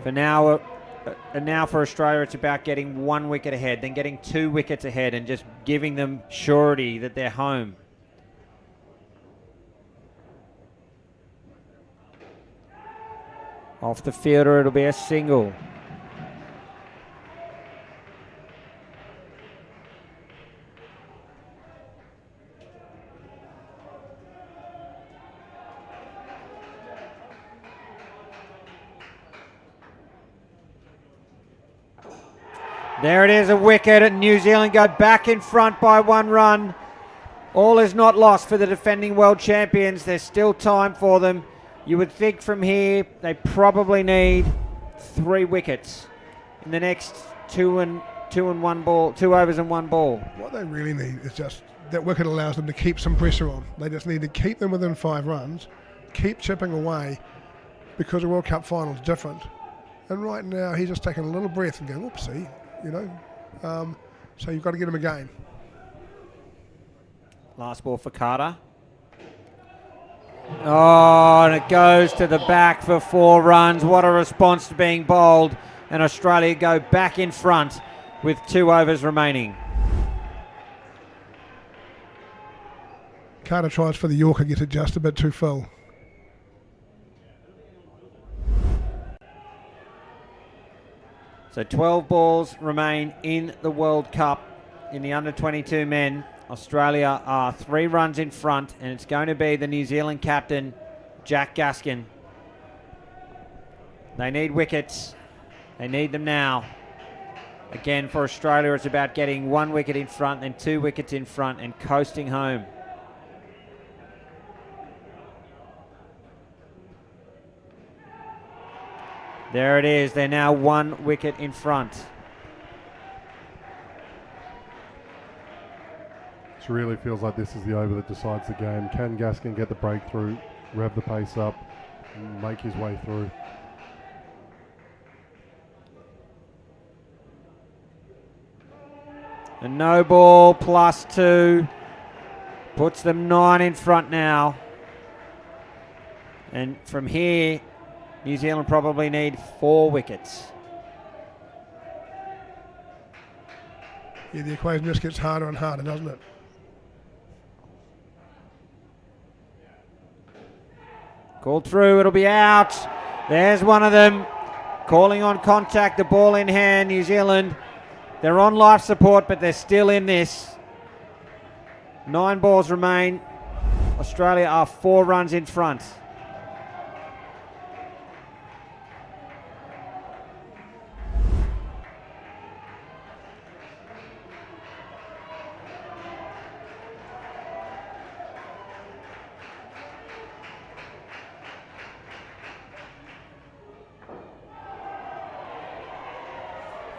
For now, now for Australia, it's about getting 1 wicket ahead, then getting 2 wickets ahead, and just giving them surety that they're home. Off the fielder, it'll be a single. There it is, a wicket, and New Zealand go back in front by 1 run. All is not lost for the defending world champions. There's still time for them. You would think from here they probably need 3 wickets in the next 2 overs and 1 ball. What they really need is just that wicket allows them to keep some pressure on. They just need to keep them within 5 runs, keep chipping away, because the World Cup final is different. And right now he's just taking a little breath and going, oopsie, you know. So you've got to get him again. Last ball for Carter. Oh, and it goes to the back for 4 runs. What a response to being bowled. And Australia go back in front with 2 overs remaining. Carter tries for the Yorker, gets it just a bit too full. So 12 balls remain in the World Cup in the under-22 men. Australia are 3 runs in front, and it's going to be the New Zealand captain, Jack Gaskin. They need wickets. They need them now. Again, for Australia, it's about getting 1 wicket in front, then 2 wickets in front, and coasting home. There it is. They're now 1 wicket in front. It really feels like this is the over that decides the game. Can Gaskin get the breakthrough, rev the pace up, and make his way through? A no ball plus 2 puts them 9 in front now. And from here, New Zealand probably need 4 wickets. Yeah, the equation just gets harder and harder, doesn't it? Called through, it'll be out. There's one of them. Calling on contact, the ball in hand, New Zealand. They're on life support, but they're still in this. 9 balls remain. Australia are 4 runs in front.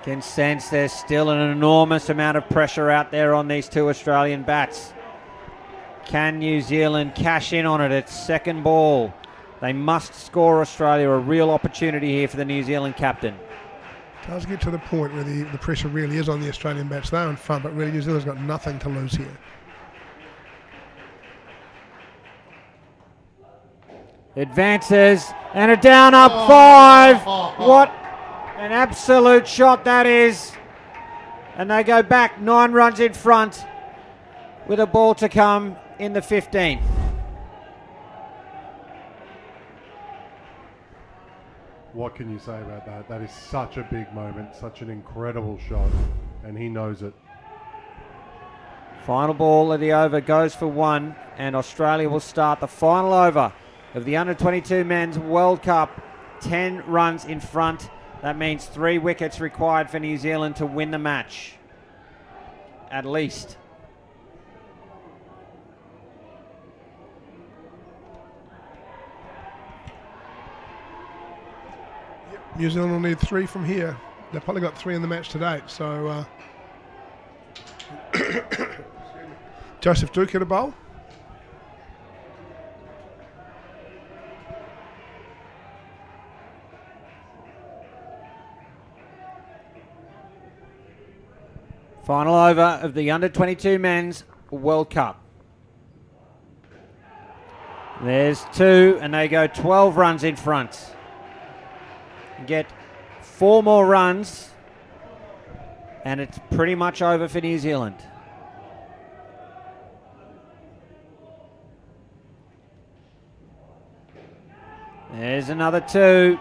Can sense there's still an enormous amount of pressure out there on these two Australian bats. Can New Zealand cash in on it? It's second ball. They must score Australia. A real opportunity here for the New Zealand captain. It does get to the point where the pressure really is on the Australian bats. They're in front, but really New Zealand's got nothing to lose here. Advances and a down up 5. What an absolute shot that is. And they go back 9 runs in front with a ball to come in the 15th. What can you say about that? That is such a big moment, such an incredible shot, and he knows it. Final ball of the over goes for 1, and Australia will start the final over of the Under-22 Men's World Cup. 10 runs in front. That means 3 wickets required for New Zealand to win the match. At least. New Zealand will need 3 from here. They've probably got 3 in the match to date. So Joseph Duke hit a bowl. Final over of the Under-22 Men's World Cup. There's 2, and they go 12 runs in front. Get 4 more runs, and it's pretty much over for New Zealand. There's another 2.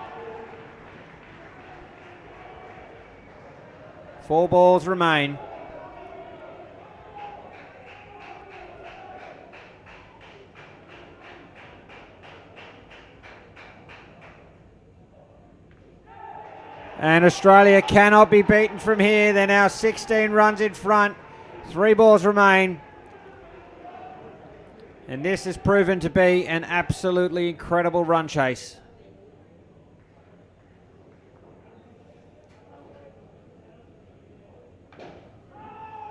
4 balls remain. And Australia cannot be beaten from here. They're now 16 runs in front. 3 balls remain. And this has proven to be an absolutely incredible run chase.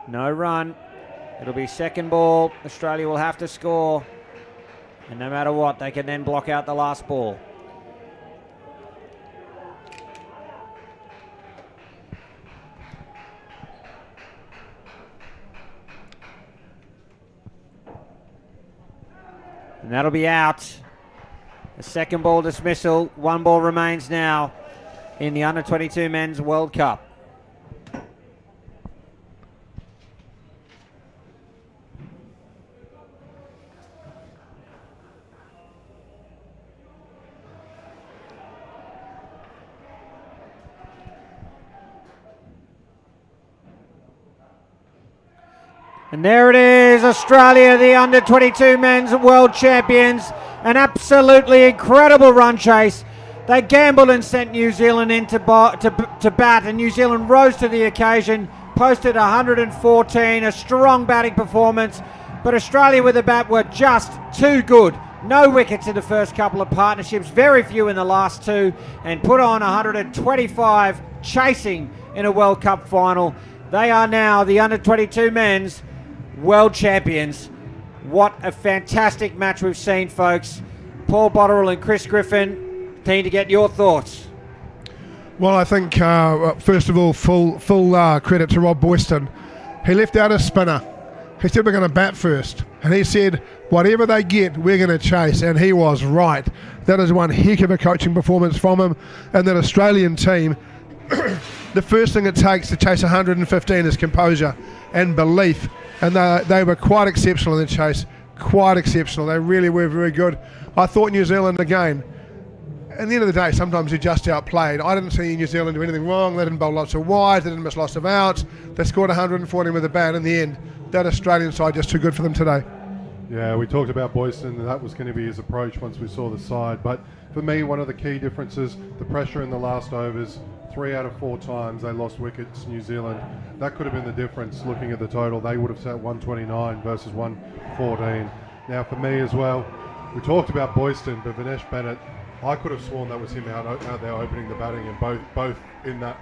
No run. It'll be second ball. Australia will have to score. And no matter what, they can then block out the last ball. And that'll be out. A second ball dismissal. 1 ball remains now in the Under-22 Men's World Cup. And there it is, Australia, the Under-22 Men's World Champions. An absolutely incredible run chase. They gambled and sent New Zealand into to bat, and New Zealand rose to the occasion, posted 114, a strong batting performance. But Australia with the bat were just too good. No wickets in the first couple of partnerships, very few in the last 2, and put on 125, chasing in a World Cup final. They are now the Under-22 Men's World Champions. What a fantastic match we've seen, folks. Paul Botterill and Chris Griffin, keen to get your thoughts. Well, I think first of all, full credit to Rob Boyston. He left out a spinner. He said we're going to bat first, and he said whatever they get, we're going to chase, and he was right. That is one heck of a coaching performance from him, and that Australian team. The first thing it takes to chase 115 is composure and belief, and they were quite exceptional in the chase, quite exceptional. They really were very good. I thought New Zealand again, at the end of the day, sometimes you're just outplayed. I didn't see New Zealand do anything wrong. They didn't bowl lots of wides, they didn't miss lots of outs. They scored 140 with a bat in the end. That Australian side just too good for them today. Yeah, we talked about Boyston, and that was going to be his approach once we saw the side. But for me, one of the key differences, the pressure in the last overs. 3 out of 4 times they lost wickets, New Zealand. That could have been the difference looking at the total. They would have sat 129 versus 114. Now for me as well, we talked about Boyston, but Vinesh Bennett, I could have sworn that was him out there opening the batting, and both in that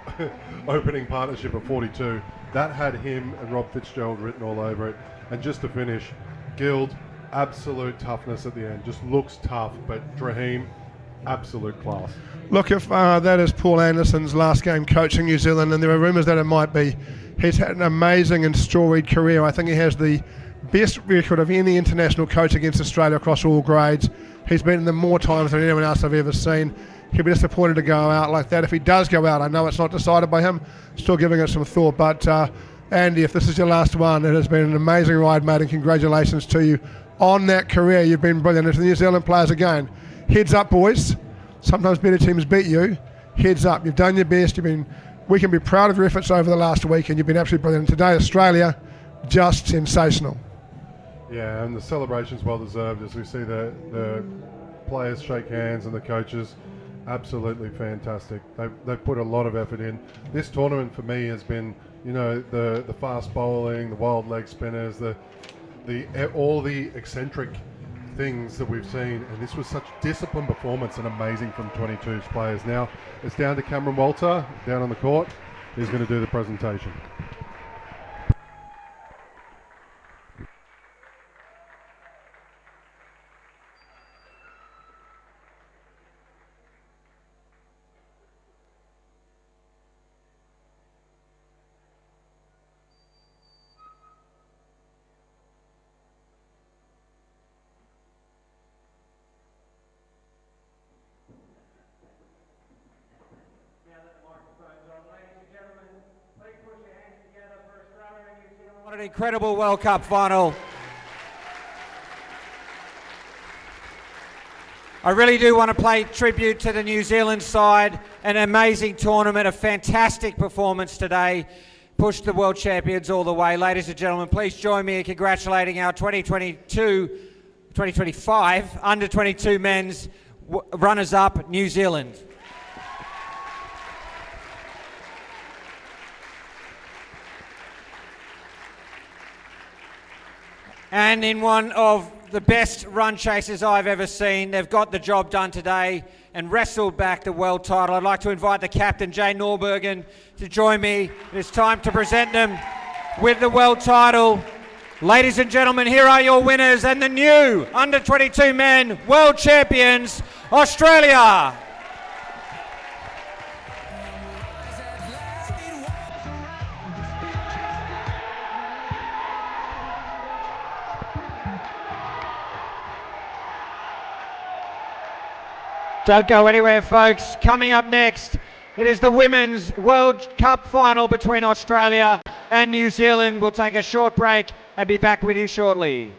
opening partnership of 42. That had him and Rob Fitzgerald written all over it. And just to finish, Guild, absolute toughness at the end. Just looks tough, but Raheem, absolute class. Look, if that is Paul Anderson's last game coaching New Zealand, and there are rumours that it might be, he's had an amazing and storied career. I think he has the best record of any international coach against Australia across all grades. He's beaten them more times than anyone else I've ever seen. He'll be disappointed to go out like that. If he does go out, I know it's not decided by him, still giving it some thought. But Andy, if this is your last one, it has been an amazing ride, mate, and congratulations to you on that career. You've been brilliant. And to the New Zealand players again, heads up, boys. Sometimes better teams beat you. Heads up. You've done your best. We can be proud of your efforts over the last week, and you've been absolutely brilliant. And today, Australia, just sensational. Yeah, and the celebration's well deserved as we see the players shake hands and the coaches. Absolutely fantastic. They've put a lot of effort in. This tournament for me has been, the fast bowling, the wild leg spinners, all the eccentric things that we've seen, and this was such disciplined performance and amazing from 22's players. Now it's down to Cameron Walter down on the court. He's going to do the presentation. What an incredible World Cup final. I really do want to pay tribute to the New Zealand side. An amazing tournament, a fantastic performance today. Pushed the world champions all the way. Ladies and gentlemen, please join me in congratulating our 2025 under 22 men's runners-up, New Zealand. And in one of the best run chases I've ever seen, they've got the job done today and wrestled back the world title. I'd like to invite the captain, Jay Norbergen, to join me. It's time to present them with the world title. Ladies and gentlemen, here are your winners and the new under 22 men world champions, Australia. Don't go anywhere, folks. Coming up next, it is the Women's World Cup final between Australia and New Zealand. We'll take a short break and be back with you shortly.